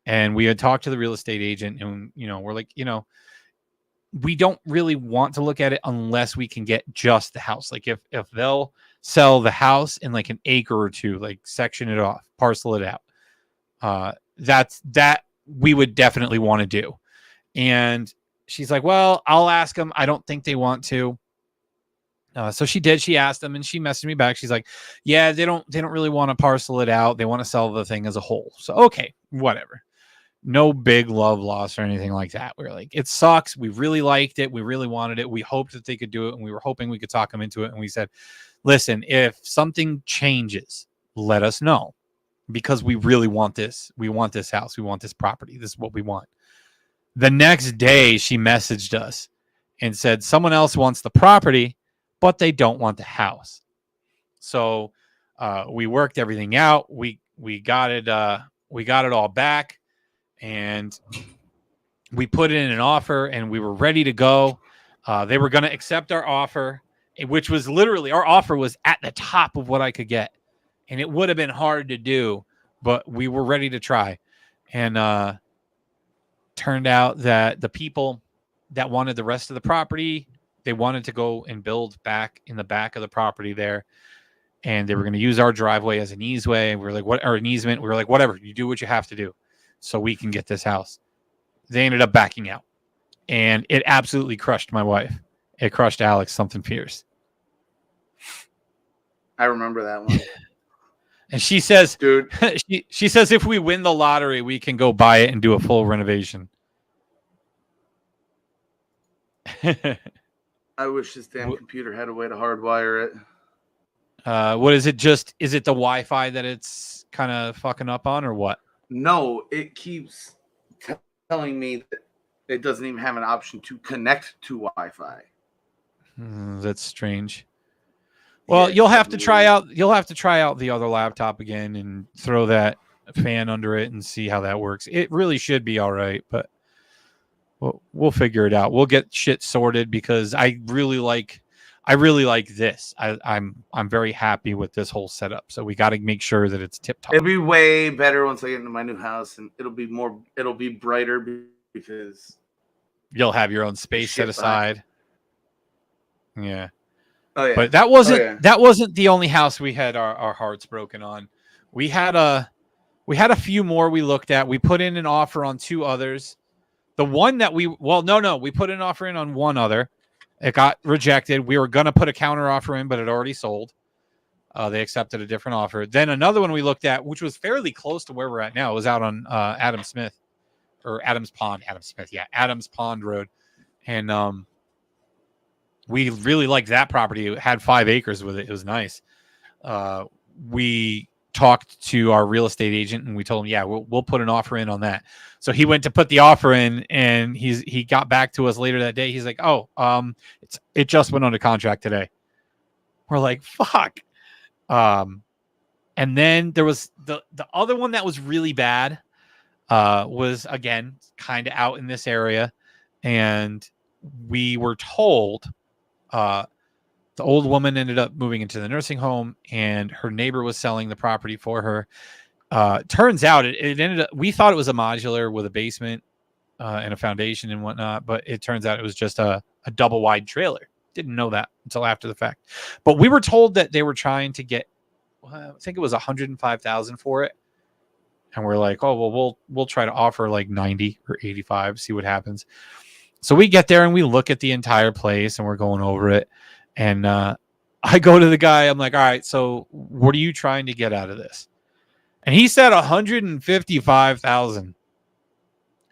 And we had talked to the real estate agent, and, we're like, we don't really want to look at it unless we can get just the house. Like if they'll sell the house in like an acre or two, like section it off, parcel it out. That we would definitely want to do. And she's like, well, I'll ask them. I don't think they want to. So she did. She asked them, and she messaged me back. She's like, yeah, they don't really want to parcel it out. They want to sell the thing as a whole. So, okay, whatever. No big love loss or anything like that. We were like, it sucks. We really liked it. We really wanted it. We hoped that they could do it, and we were hoping we could talk them into it. And we said, listen, if something changes, let us know, because we really want this. We want this house. We want this property. This is what we want. The next day, she messaged us and said someone else wants the property, but they don't want the house. So we worked everything out. We got it. We got it all back, and we put in an offer, and we were ready to go. They were going to accept our offer, which was literally, our offer was at the top of what I could get, and it would have been hard to do, but we were ready to try. And turned out that the people that wanted the rest of the property, they wanted to go and build back in the back of the property there, and they were going to use our driveway as an easeway. We were like, what, or an easement? We were like, whatever, you do what you have to do so we can get this house. They ended up backing out, and it absolutely crushed my wife. It crushed Alex something fierce. I remember that one. And she says, dude, she says, if we win the lottery, we can go buy it and do a full renovation. I wish this damn computer had a way to hardwire it. What is it? Is it the Wi-Fi that it's kind of fucking up on, or what? No, it keeps telling me that it doesn't even have an option to connect to Wi-Fi. That's strange. Well, you'll have to try out the other laptop again and throw that fan under it and see how that works. It really should be all right, but we'll figure it out. We'll get shit sorted, because I really like this. I'm very happy with this whole setup. So we got to make sure that it's tip top. It'll be way better once I get into my new house, and it'll be brighter because you'll have your own space set aside. Yeah. Oh yeah. But that wasn't the only house we had our hearts broken on. We had a few more we looked at. We put in an offer on two others. The one that we put an offer in on one other. It got rejected. We were going to put a counter offer in, but it already sold. They accepted a different offer. Then another one we looked at, which was fairly close to where we're at now. It was out on Adams Pond Road. And we really liked that property. It had 5 acres with it. It was nice. We talked to our real estate agent, and we told him, yeah, we'll put an offer in on that. So he went to put the offer in, and he got back to us later that day. He's like, oh, it just went under contract today. We're like, fuck. And then there was the other one that was really bad, was again kind of out in this area, and we were told the old woman ended up moving into the nursing home, and her neighbor was selling the property for her. Turns out it ended up, we thought it was a modular with a basement and a foundation and whatnot, but it turns out it was just a double wide trailer. Didn't know that until after the fact. But we were told that they were trying to get, I think it was $105,000 for it. And we're like, oh, well, we'll try to offer like 90 or 85, see what happens. So we get there and we look at the entire place, and we're going over it. And I go to the guy. I'm like, all right, so what are you trying to get out of this? And he said $155,000.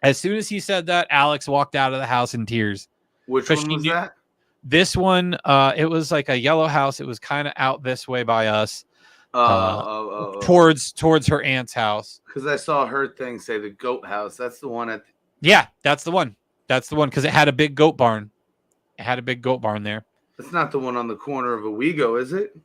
As soon as he said that, Alex walked out of the house in tears. Which one was that? This one, it was like a yellow house. It was kind of out this way by us, towards her aunt's house. Because I saw her thing say the goat house. That's the one at. Yeah, that's the one. That's the one because it had a big goat barn. It had a big goat barn there. That's not the one on the corner of Owego, is it?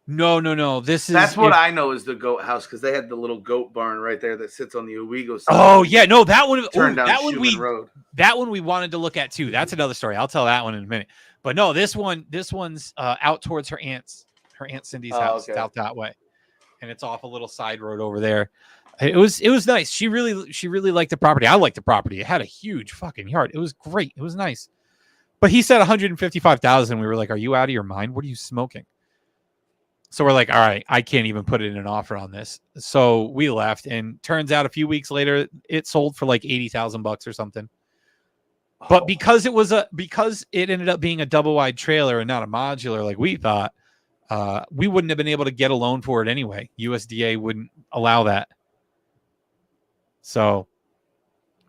No. That's what I know is the goat house because they had the little goat barn right there that sits on the Owego side. Oh yeah, no, that one. Turned down that Schumann Road. That one we wanted to look at too. That's another story. I'll tell that one in a minute. But no, this one's out towards her Aunt Cindy's house. Okay. It's out that way, and it's off a little side road over there. It was nice. She really liked the property. I liked the property. It had a huge fucking yard. It was great. It was nice. But he said 155,000. We were like, "Are you out of your mind? What are you smoking?" So we're like, "All right, I can't even put in an offer on this." So we left, and turns out a few weeks later, it sold for like $80,000 or something. But because it ended up being a double wide trailer and not a modular like we thought, we wouldn't have been able to get a loan for it anyway. USDA wouldn't allow that. So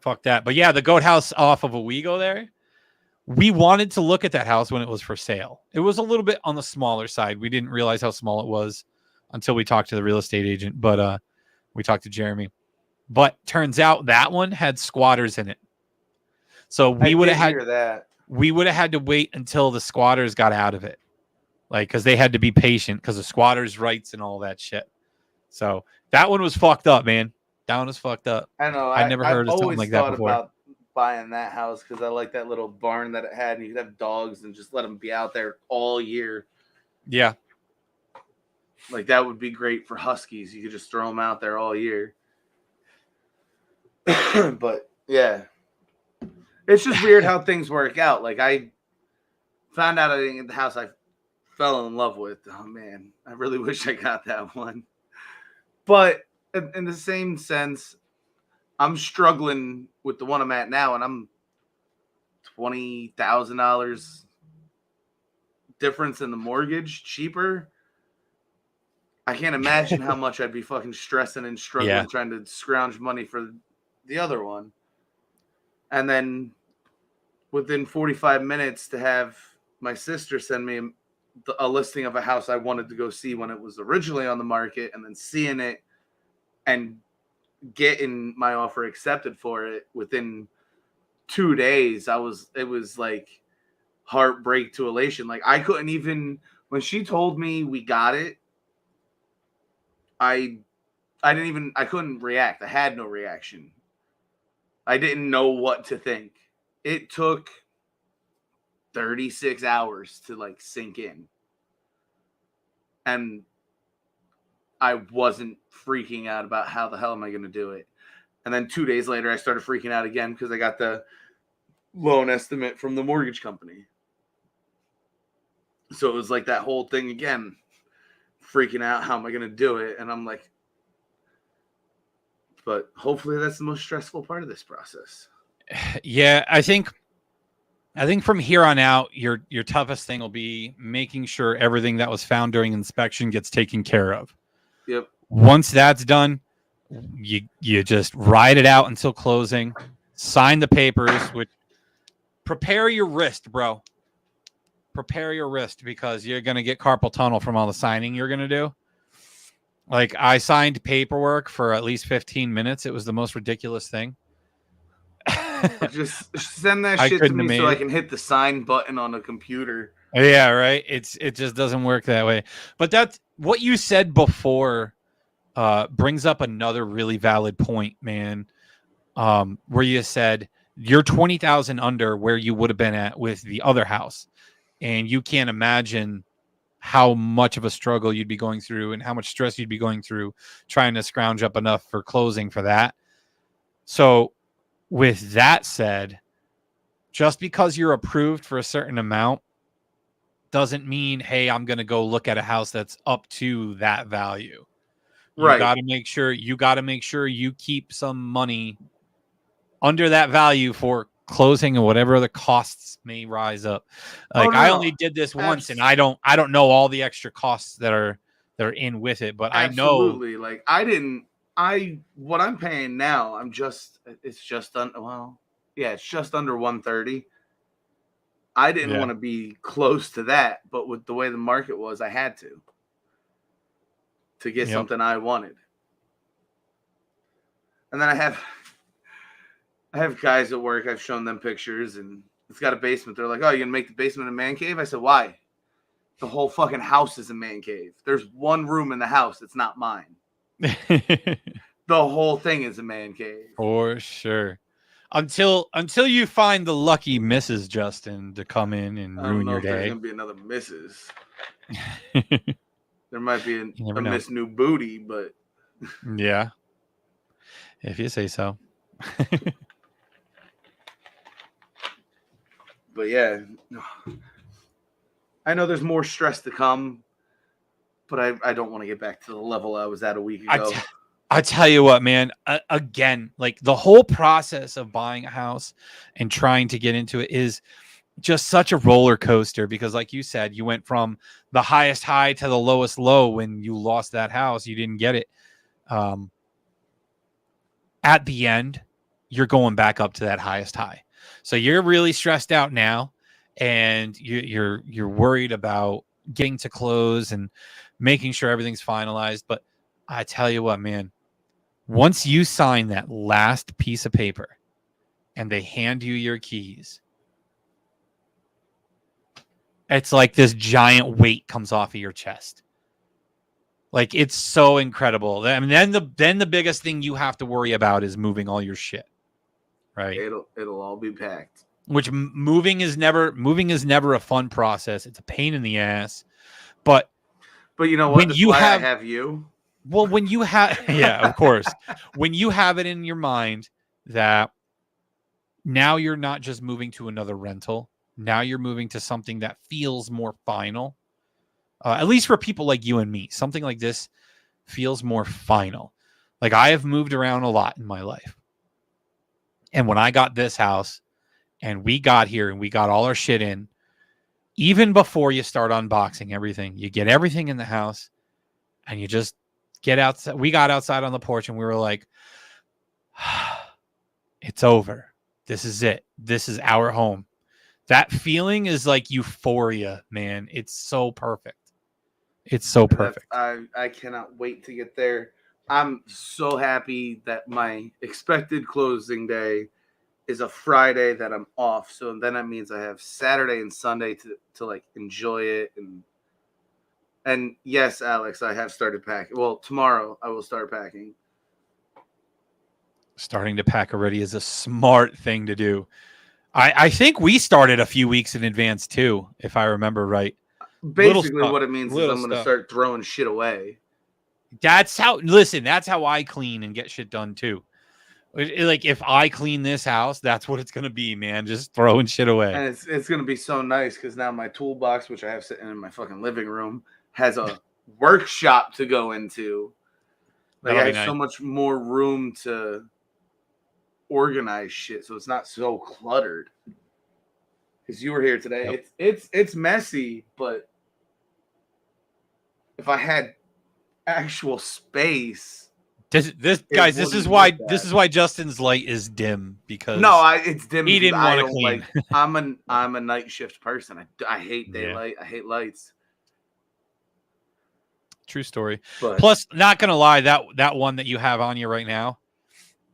fuck that. But yeah, the goat house off of Owego there. We wanted to look at that house when it was for sale. It was a little bit on the smaller side. We didn't realize how small it was until we talked to the real estate agent, but we talked to Jeremy. But turns out that one had squatters in it. So we would have had to wait until the squatters got out of it. Like, because they had to be patient because of squatters' rights and all that shit. So that one was fucked up, man. That one was fucked up. I know. I never heard of something like that before. About buying that house because I like that little barn that it had, and you could have dogs and just let them be out there all year. Yeah. Like, that would be great for huskies. You could just throw them out there all year. But, yeah. It's just weird how things work out. Like, I found out I didn't get the house I fell in love with. Oh, man. I really wish I got that one. But in the same sense, I'm struggling with the one I'm at now, and I'm $20,000 difference in the mortgage cheaper. I can't imagine how much I'd be fucking stressing and struggling trying to scrounge money for the other one. And then within 45 minutes to have my sister send me a listing of a house I wanted to go see when it was originally on the market, and then seeing it and getting my offer accepted for it within 2 days, it was like heartbreak to elation. Like, I couldn't even, when she told me we got it, I couldn't react. I had no reaction. I didn't know what to think. It took 36 hours to like sink in. And I wasn't freaking out about how the hell am I going to do it. And then 2 days later, I started freaking out again because I got the loan estimate from the mortgage company. So it was like that whole thing again, freaking out. How am I going to do it? And I'm like, but hopefully that's the most stressful part of this process. Yeah, I think from here on out, your toughest thing will be making sure everything that was found during inspection gets taken care of. Yep. Once that's done, you just ride it out until closing, sign the papers, which prepare your wrist, bro. Prepare your wrist because you're going to get carpal tunnel from all the signing you're going to do. Like, I signed paperwork for at least 15 minutes. It was the most ridiculous thing. Just send that shit to me so I can hit the sign button on a computer. Yeah, right. It just doesn't work that way. But that's what you said before. Brings up another really valid point, man. Where you said you're 20,000 under where you would have been at with the other house, and you can't imagine how much of a struggle you'd be going through and how much stress you'd be going through trying to scrounge up enough for closing for that. So, with that said, just because you're approved for a certain amount doesn't mean, hey, I'm going to go look at a house that's up to that value. You got to make sure you keep some money under that value for closing and whatever other costs may rise up. Like, I only did this once, and I don't know all the extra costs that are in with it, but absolutely. I know, like, what I'm paying now, it's just under 130. I didn't Yeah. want to be close to that, but with the way the market was, I had to get Yep. something I wanted. And then I have guys at work. I've shown them pictures, and it's got a basement. They're like, "Oh, you're gonna make the basement a man cave?" I said, "Why? The whole fucking house is a man cave. There's one room in the house that's not mine. The whole thing is a man cave." For sure. Until you find the lucky Mrs. Justin to come in and I don't ruin know your if there's day. gonna be another Mrs. There might be You a never know. Miss New Booty, but Yeah. If you say so. but yeah, I know there's more stress to come, but I don't want to get back to the level I was at a week ago. I tell you what, man, again, like the whole process of buying a house and trying to get into it is just such a roller coaster because like you said, you went from the highest high to the lowest low when you lost that house. You didn't get it. At the end, you're going back up to that highest high. So you're really stressed out now and you're worried about getting to close and making sure everything's finalized. But I tell you what, man, once you sign that last piece of paper and they hand you your keys, it's like this giant weight comes off of your chest. Like it's so incredible. I mean, then the biggest thing you have to worry about is moving all your shit, right? It'll all be packed. Which moving is never a fun process. It's a pain in the ass. But you know what? when That's you why have, I have you. well, when you have, yeah, of course, when you have it in your mind that now you're not just moving to another rental, now you're moving to something that feels more final. At least for people like you and me, something like this feels more final. Like I have moved around a lot in my life. And when I got this house and we got here and we got all our shit in, even before you start unboxing everything, you get everything in the house and you just get outside. We got outside on the porch and we were like, it's over. This is it. This is our home. That feeling is like euphoria, man. It's so perfect. It's so perfect. I cannot wait to get there. I'm so happy that my expected closing day is a Friday that I'm off. So then that means I have Saturday and Sunday to like enjoy it. And yes, Alex, I have started packing. Well, tomorrow I will start packing. Starting to pack already is a smart thing to do. I think we started a few weeks in advance too, if I remember right. Basically, what it means is I'm going to start throwing shit away. That's how I clean and get shit done too. Like if I clean this house, that's what it's going to be, man. Just throwing shit away. And it's going to be so nice because now my toolbox, which I have sitting in my fucking living room, has a workshop to go into. Like I have so much more room to organize shit, so it's not so cluttered. Because you were here today, it's messy, but if I had actual space, this is why Justin's light is dim because it's dim. He didn't want to clean. Like, I'm a night shift person. I hate daylight. I hate lights. True story. But, plus, not gonna lie, that one that you have on you right now,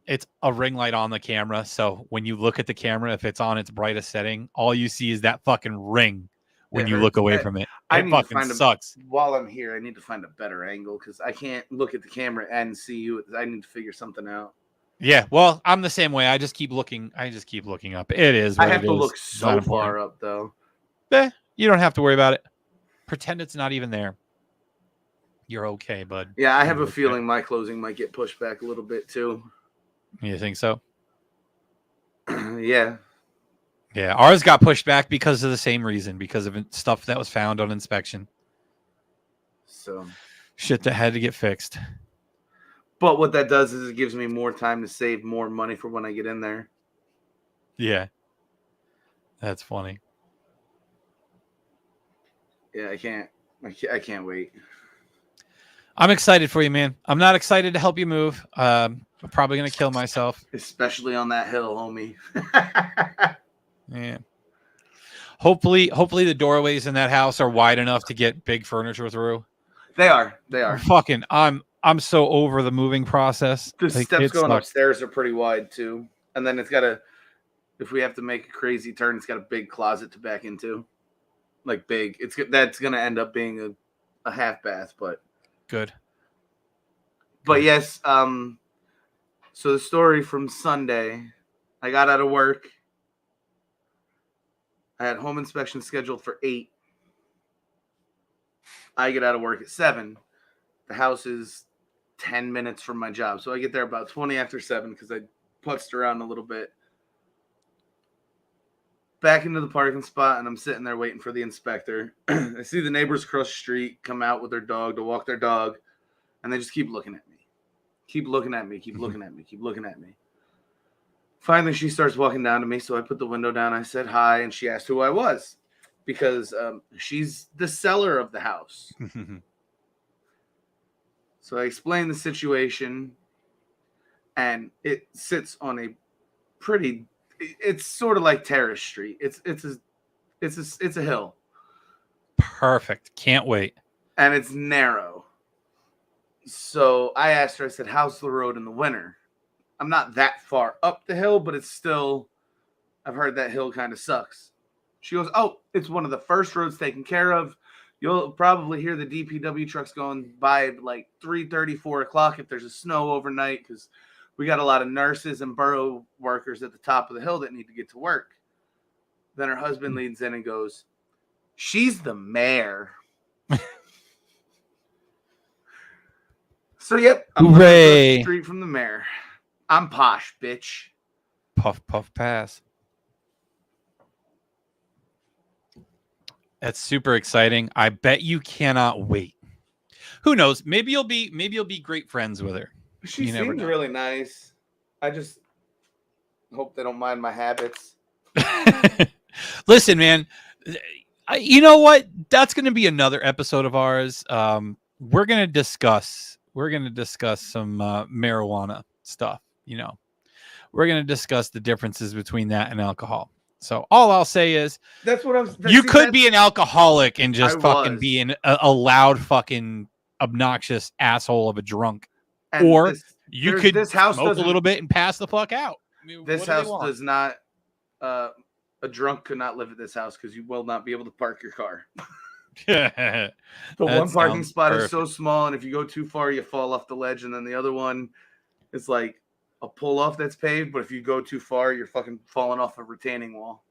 it's a ring light on the camera. So when you look at the camera, if it's on its brightest setting, all you see is that fucking ring. When you look away from it, it fucking sucks. While I'm here, I need to find a better angle because I can't look at the camera and see you. I need to figure something out. Yeah, well, I'm the same way. I just keep looking up. It is. I have to look so far up, though. You don't have to worry about it. Pretend it's not even there. You're okay, bud. Yeah, I have a feeling my closing might get pushed back a little bit too. You think so? Yeah. Yeah, ours got pushed back because of the same reason, because of stuff that was found on inspection. So shit that had to get fixed. But what that does is it gives me more time to save more money for when I get in there. Yeah. That's funny. Yeah, I can't wait. I'm excited for you, man. I'm not excited to help you move. I'm probably going to kill myself. Especially on that hill, homie. Yeah. Hopefully the doorways in that house are wide enough to get big furniture through. They are. They are. Fucking, I'm so over the moving process. The Like, steps it going sucks. upstairs are pretty wide too, and then it's got a. If we have to make a crazy turn, it's got a big closet to back into, like big. That's gonna end up being a half bath, but Good. yes. So the story from Sunday, I got out of work. I had home inspection scheduled for 8. I get out of work at 7. The house is 10 minutes from my job, so I get there about 20 after 7 because I putzed around a little bit. Back into the parking spot, and I'm sitting there waiting for the inspector. I see the neighbors across the street come out with their dog to walk their dog, and they just keep looking at me. Keep looking at me, keep looking at me, keep looking at me. Finally, she starts walking down to me, so I put the window down. I said hi, and she asked who I was because she's the seller of the house. So I explained the situation, and it sits on a pretty. It's sort of like Terrace Street. It's a hill. Perfect. Can't wait. And it's narrow. So I asked her, I said, how's the road in the winter? I'm not that far up the hill, but it's still, I've heard that hill kind of sucks. She goes, oh, it's one of the first roads taken care of. You'll probably hear the DPW trucks going by at like 3:30, 4 o'clock if there's a snow overnight, because we got a lot of nurses and borough workers at the top of the hill that need to get to work. Then her husband leans in and goes, she's the mayor. So, yep, I'm across the street from the mayor. I'm posh, bitch. Puff, puff, pass. That's super exciting. I bet you cannot wait. Who knows? Maybe you'll be great friends with her. She seems really nice. I just hope they don't mind my habits. Listen, man, you know what? That's going to be another episode of ours. We're going to discuss some marijuana stuff. We're going to discuss the differences between that and alcohol. So all I'll say is that's what I'm. You could be an alcoholic and just fucking be a loud fucking obnoxious asshole of a drunk, or you could smoke a little bit and pass the fuck out. I mean, this house does not. A drunk could not live at this house because you will not be able to park your car. The one parking spot is so small, and if you go too far, you fall off the ledge, and then the other one is like a pull off that's paved, but if you go too far, you're fucking falling off a retaining wall.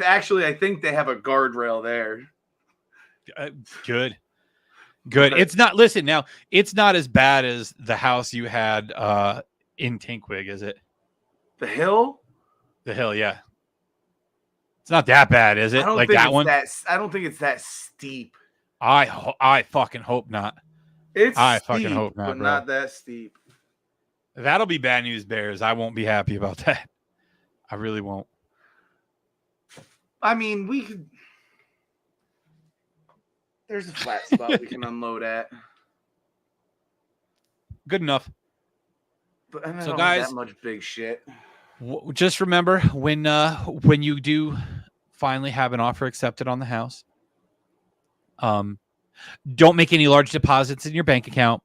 Actually, I think they have a guardrail there. Good. It's not. Listen, now it's not as bad as the house you had in Tinkwig, is it? The hill. The hill, yeah. It's not that bad, is it? Like that one. I don't think it's that steep. I fucking hope not. I fucking hope not, but bro. Not that steep. That'll be bad news bears. I won't be happy about that. I really won't. I mean, we could. There's a flat spot we can unload at. Good enough. But I don't guys, that much big shit. Just remember when you do finally have an offer accepted on the house, don't make any large deposits in your bank account.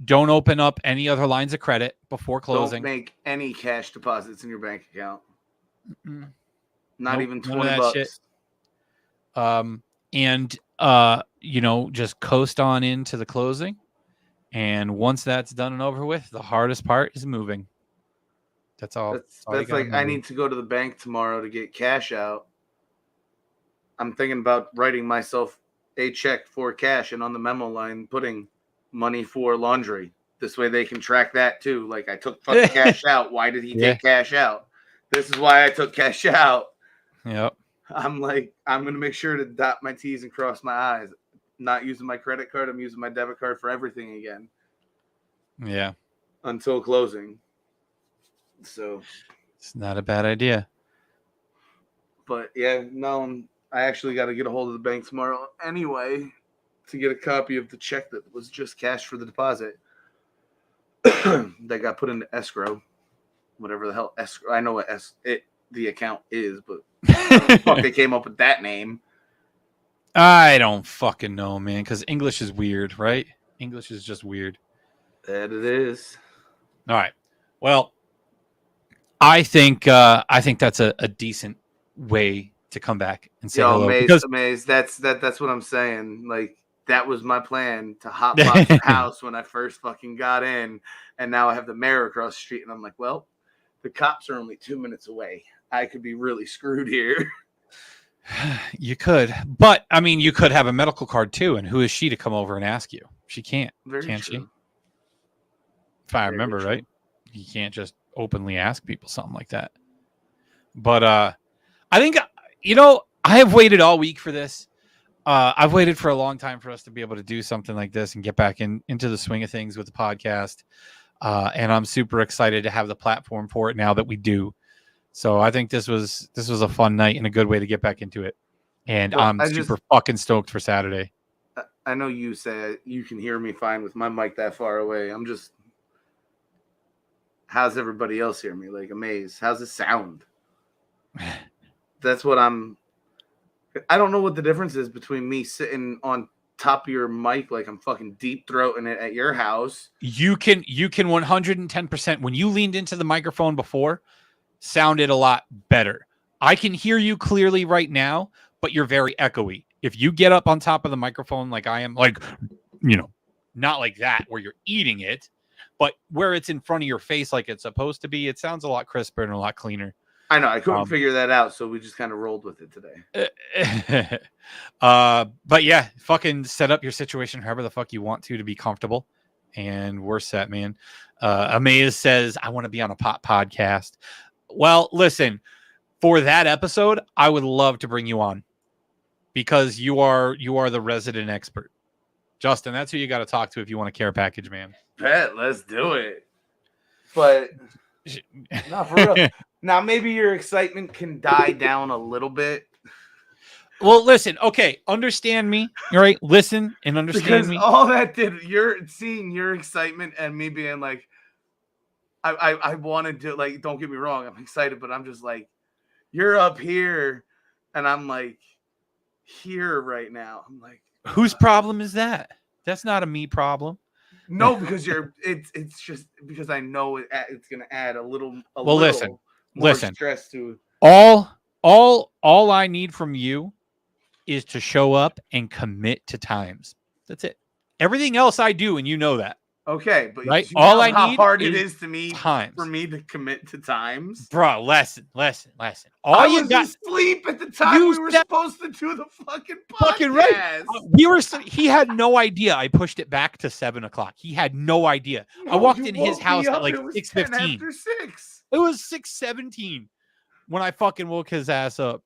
Don't open up any other lines of credit before closing. Don't make any cash deposits in your bank account. Not even $20. Shit. And just coast on into the closing. And once that's done and over with, the hardest part is moving. That's all. That's like I need to go to the bank tomorrow to get cash out. I'm thinking about writing myself a check for cash and on the memo line putting money for laundry. This way they can track that too. Like, I took fucking cash out. Why did he take cash out? This is why I took cash out. Yep. I'm going to make sure to dot my T's and cross my I's. Not using my credit card. I'm using my debit card for everything again. Yeah. Until closing. So. It's not a bad idea. But yeah, no, I actually got to get a hold of the bank tomorrow anyway to get a copy of the check that was just cashed for the deposit. That got put into escrow. Whatever the hell escrow. I know what the account is, but fuck, they came up with that name. I don't fucking know, man, because English is weird, right? English is just weird. That it is. All right. Well, I think that's a decent way to come back and say hello. Maze, that's what I'm saying. Like, that was my plan, to hotbox the house when I first fucking got in, and now I have the mayor across the street, and I'm like, well, the cops are only 2 minutes away. I could be really screwed here. You could, but I mean, you could have a medical card too, and who is she to come over and ask you? She can't, can she? If I remember right, you can't just openly ask people something like that. But I think, I have waited all week for this. I've waited for a long time for us to be able to do something like this and get back into the swing of things with the podcast. And I'm super excited to have the platform for it now that we do. So I think this was a fun night and a good way to get back into it. And I'm super fucking stoked for Saturday. I know you say you can hear me fine with my mic that far away. I'm just, how's everybody else hear me? Like, amazed. How's it sound? That's what I don't know what the difference is between me sitting on top of your mic like I'm fucking deep throating it at your house. You can 110%. When you leaned into the microphone before, sounded a lot better. I can hear you clearly right now, but you're very echoey. If you get up on top of the microphone like I am, like, not like that where you're eating it, but where it's in front of your face like it's supposed to be, it sounds a lot crisper and a lot cleaner. I know. I couldn't figure that out, so we just kind of rolled with it today. But yeah, fucking set up your situation however the fuck you want to be comfortable, and we're set, man. Amaze says, I want to be on a pop podcast. Well, listen, for that episode, I would love to bring you on because you are the resident expert. Justin, that's who you got to talk to if you want a care package, man. Bet, let's do it. But not for real. Now, maybe your excitement can die down a little bit. Well, listen, okay, understand me, all right? Listen and understand me. All that did, you're seeing your excitement and me being like, I wanted to, like, don't get me wrong, I'm excited, but I'm just like, you're up here, and I'm like, here right now. I'm like, whose problem is that? That's not a me problem. No, because it's just because I know it's gonna add a little listen, more stress to it. All I need from you is to show up and commit to times. That's it. Everything else I do, and you know that. Okay, but right? All I need how hard it is to me times. For me to commit to times, bro. Listen. I was asleep at the time we were supposed to do the fucking podcast. Fucking right. He had no idea. I pushed it back to 7:00. He had no idea. I walked in his house at like 6:15. After 6. It was 6:17 when I fucking woke his ass up.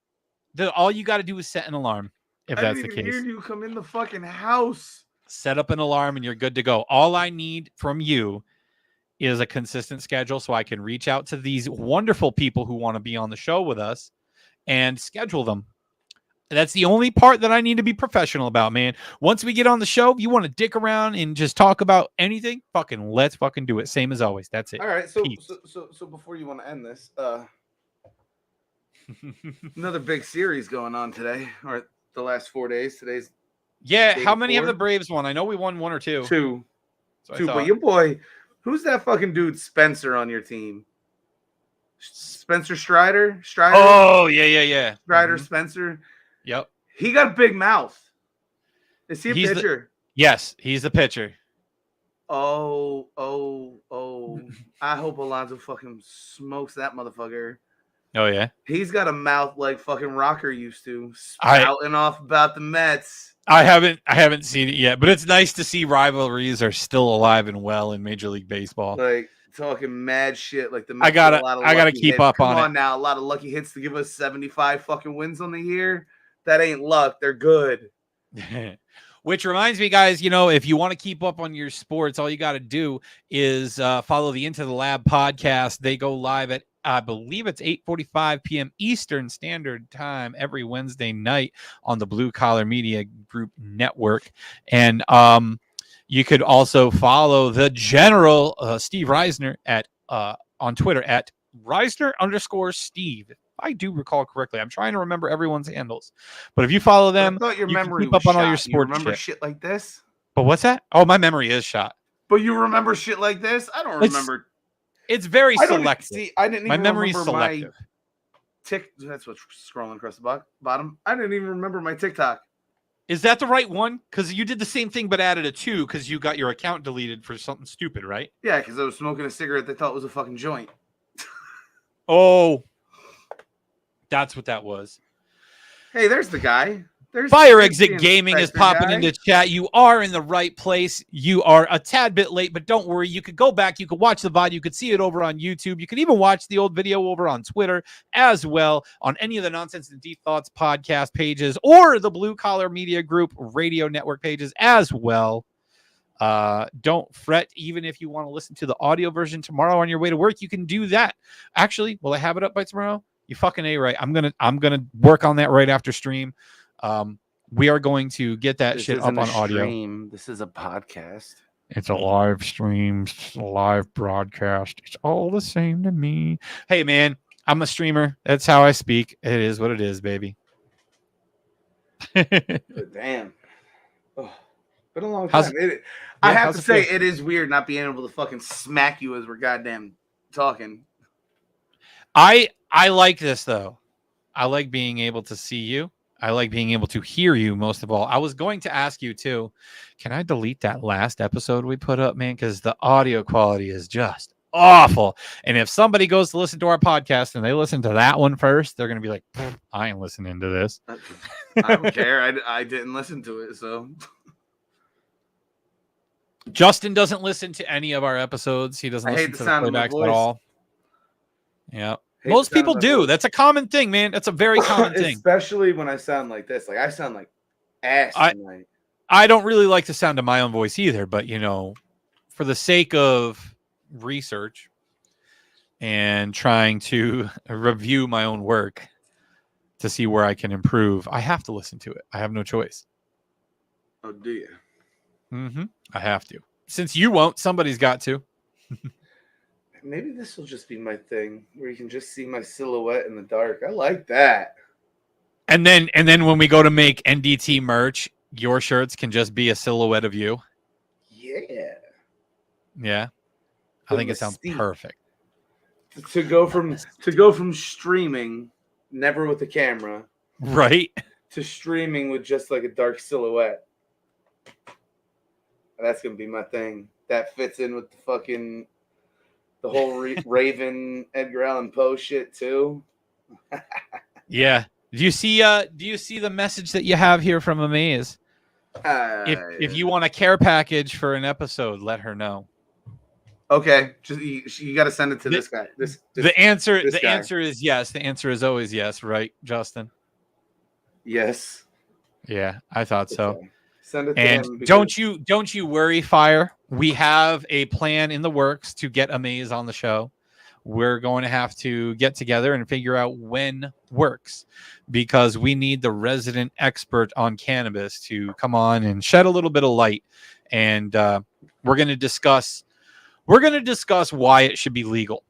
All you got to do is set an alarm. If that's the case, I didn't even hear you come in the fucking house. Set up an alarm and you're good to go. All I need from you is a consistent schedule so I can reach out to these wonderful people who want to be on the show with us and schedule them. That's the only part that I need to be professional about, man. Once we get on the show, you want to dick around and just talk about anything, let's fucking do it. Same as always. That's it. All right. So before you want to end this, another big series going on today, or the last 4 days. Today's how many have the Braves won? I know we won 1 or 2. 2. But your boy, who's that fucking dude Spencer on your team? Spencer Strider? Oh, yeah. Strider, Spencer. Yep. He got a big mouth. Is he a pitcher? Yes, he's the pitcher. Oh. I hope Alonso fucking smokes that motherfucker. Oh, yeah? He's got a mouth like fucking Rocker used to, spouting off about the Mets. I haven't seen it yet, but it's nice to see rivalries are still alive and well in Major League Baseball. Like, talking mad shit. Like, the Mets I gotta keep up on it. Come on now, a lot of lucky hits to give us 75 fucking wins on the year. That ain't luck. They're good. Which reminds me, guys, if you want to keep up on your sports, all you got to do is follow the Into the Lab podcast. They go live at, I believe it's 8:45 p.m. Eastern Standard Time every Wednesday night on the Blue Collar Media Group Network. And you could also follow the General Steve Reisner on Twitter at Reisner_Steve. I do recall correctly. I'm trying to remember everyone's handles, but if you follow them, I thought your you can memory keep was up on all shot. your You sports remember shit. shit like this? But what's that? Oh, my memory is shot. But you remember shit like this? I don't remember. It's very I don't selective. see. I didn't My even memory's remember selective. my That's what's scrolling across the bottom. I didn't even remember my TikTok. Is that the right one? Because you did the same thing but added a 2 because you got your account deleted for something stupid, right? Yeah, because I was smoking a cigarette they thought was a fucking joint. Oh, that's what that was. Hey, there's the guy. There's Fire the Exit Gaming is inspector popping guy. into chat. You are in the right place. You are a tad bit late, but don't worry. You could go back. You could watch the VOD. You could see it over on YouTube. You could even watch the old video over on Twitter as well, on any of the Nonsense and Deep Thoughts podcast pages or the Blue Collar Media Group radio network pages as well. Don't fret. Even if you want to listen to the audio version tomorrow on your way to work, you can do that. Actually, will I have it up by tomorrow? You fucking A right. I'm gonna work on that right after stream. We are going to get that shit up on audio. This is a podcast. It's a live stream, a live broadcast. It's all the same to me. Hey man, I'm a streamer. That's how I speak. It is what it is, baby. But damn. Oh, been a long time. I have to say, it is weird not being able to fucking smack you as we're goddamn talking. I like this though. I like being able to see you. I like being able to hear you most of all. I was going to ask you too, can I delete that last episode we put up, man? Because the audio quality is just awful. And if somebody goes to listen to our podcast and they listen to that one first, they're going to be like, I ain't listening to this. I don't care. I didn't listen to it, so. Justin doesn't listen to any of our episodes. He doesn't listen to the playbacks at all. Yeah. Most people do. That's a common thing, man. That's a very common thing. Especially when I sound like this. Like I sound like ass tonight. I don't really like the sound of my own voice either, but you know, for the sake of research and trying to review my own work to see where I can improve, I have to listen to it. I have no choice. Oh, do you? Mm-hmm. I have to. Since you won't, somebody's got to. Maybe this will just be my thing where you can just see my silhouette in the dark. I like that. And then when we go to make NDT merch, your shirts can just be a silhouette of you. Yeah. Yeah. I think it sounds perfect. To go from streaming, never with the camera, right, to streaming with just like a dark silhouette. That's gonna be my thing. That fits in with the whole Raven Edgar Allan Poe shit too. Yeah. Do you see the message that you have here from Amaze? If you want a care package for an episode, let her know. Okay, just you got to send it to this guy. The answer is yes. The answer is always yes, right, Justin? Yes. Yeah, I thought so. Send it to and him don't you worry, Fire. We have a plan in the works to get Amaze on the show. We're going to have to get together and figure out when works, because we need the resident expert on cannabis to come on and shed a little bit of light. And we're going to discuss why it should be legal.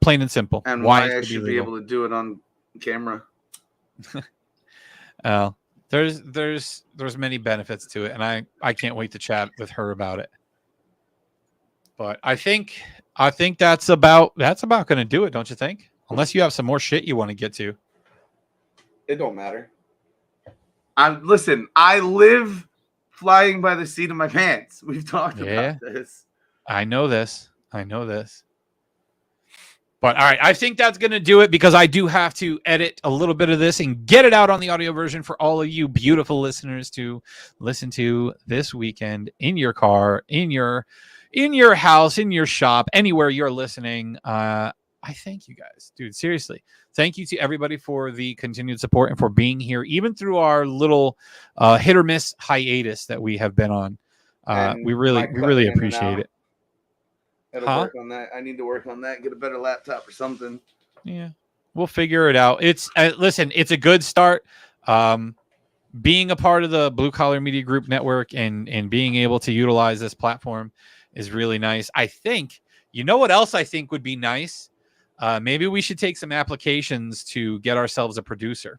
Plain and simple. And why I should be able to do it on camera. There's many benefits to it, and I can't wait to chat with her about it. But I think that's about going to do it, don't you think? Unless you have some more shit you want to get to. It don't matter. Listen, I live flying by the seat of my pants. We've talked about this. I know this. But all right, I think that's going to do it, because I do have to edit a little bit of this and get it out on the audio version for all of you beautiful listeners to listen to this weekend in your car, in your house, in your shop, anywhere you're listening. I thank you guys, dude. Seriously. Thank you to everybody for the continued support and for being here, even through our little hit or miss hiatus that we have been on. We really appreciate it. Gotta work on that. I need to work on that. Get a better laptop or something. Yeah, we'll figure it out. It's listen, it's a good start. Being a part of the Blue Collar Media Group network and being able to utilize this platform is really nice. I think, you know what else I think would be nice? maybe we should take some applications to get ourselves a producer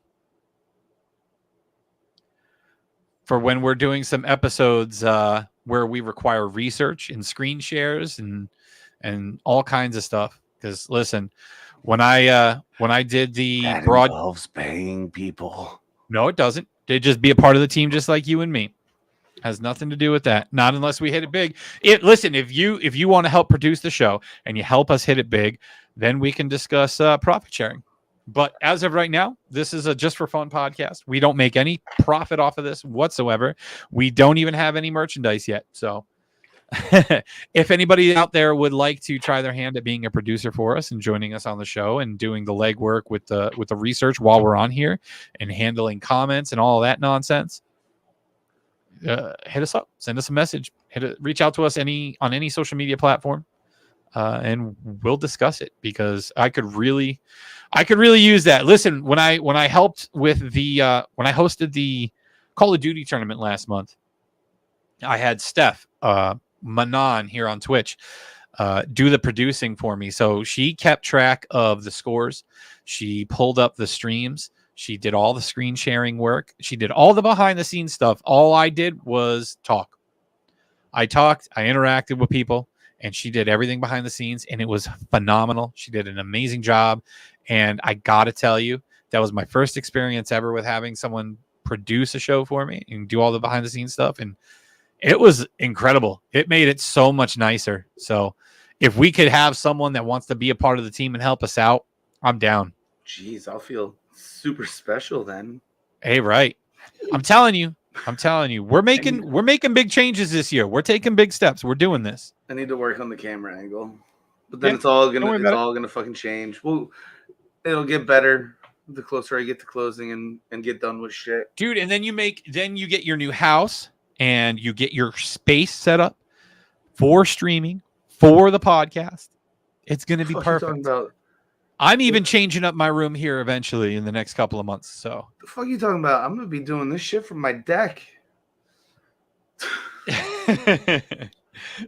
for when we're doing some episodes where we require research and screen shares and all kinds of stuff. Because listen, when I did the That involves paying people. No, it doesn't. They just be a part of the team, just like you and me. Has nothing to do with that. Not unless we hit it big. Listen, if you want to help produce the show and you help us hit it big, then we can discuss profit sharing. But as of right now, this is a just for fun podcast. We don't make any profit off of this whatsoever. We don't even have any merchandise yet. So if anybody out there would like to try their hand at being a producer for us and joining us on the show and doing the legwork with the research while we're on here and handling comments and all of that nonsense, hit us up, send us a message, reach out to us on any social media platform, and we'll discuss it, because I could really use that. Listen, when I helped with the when I hosted the Call of Duty tournament last month, I had Steph Manon here on Twitch do the producing for me. So she kept track of the scores, she pulled up the streams, she did all the screen sharing work, she did all the behind the scenes stuff. All I did was talk. I talked, I interacted with people, and she did everything behind the scenes, and it was phenomenal. She did an amazing job, and I gotta tell you, that was my first experience ever with having someone produce a show for me and do all the behind the scenes stuff, and it was incredible. It made it so much nicer. So if we could have someone that wants to be a part of the team and help us out, I'm down. Jeez, I'll feel super special then. Hey, right. I'm telling you, we're making big changes this year. We're taking big steps. We're doing this. I need to work on the camera angle, but then it's all gonna fucking change. Well, it'll get better the closer I get to closing and get done with shit, dude. And then you get your new house and you get your space set up for streaming for the podcast. It's gonna be perfect. I'm even changing up my room here eventually in the next couple of months. So the fuck you talking about? I'm gonna be doing this shit from my deck.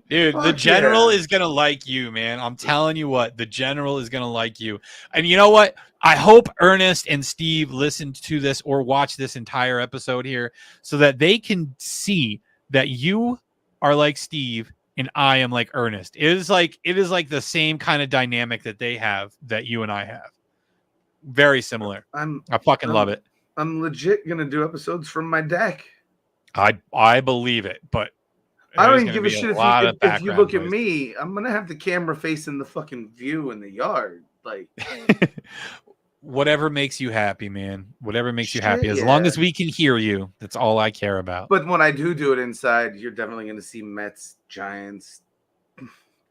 Dude, the general is gonna like you, man. I'm telling you what, the general is gonna like you. And you know what? I hope Ernest and Steve listened to this or watch this entire episode here so that they can see that you are like Steve and I am like Ernest. It is like the same kind of dynamic that they have that you and I have. Very similar. I fucking love it. I'm legit gonna do episodes from my deck. I believe it, but I don't even give a shit if you look at me. I'm gonna have the camera facing the fucking view in the yard, like whatever makes you happy, man. Whatever makes you happy. As long as we can hear you, that's all I care about. But when I do it inside, you're definitely gonna see Mets, Giants,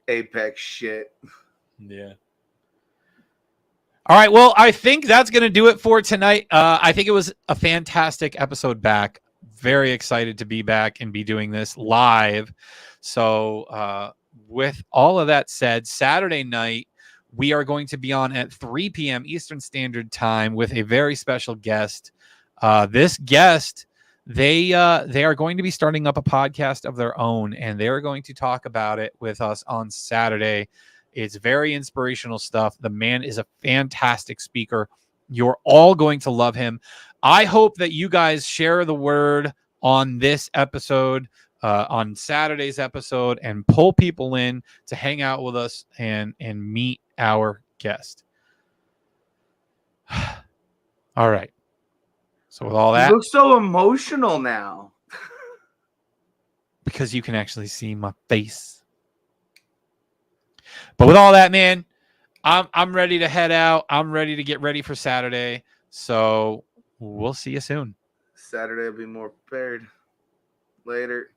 Apex shit. Yeah. All right. Well, I think that's gonna do it for tonight. I think it was a fantastic episode back. Very excited to be back and be doing this live. So with all of that said, Saturday night, we are going to be on at 3 p.m. Eastern Standard Time with a very special guest. This guest, they are going to be starting up a podcast of their own, and they are going to talk about it with us on Saturday. It's very inspirational stuff. The man is a fantastic speaker. You're all going to love him. I hope that you guys share the word on this episode, on Saturday's episode, and pull people in to hang out with us and meet our guest. All right. So with all that, you look so emotional now. Because you can actually see my face. But with all that, man, I'm ready to head out. I'm ready to get ready for Saturday. So we'll see you soon. Saturday will be more prepared. Later.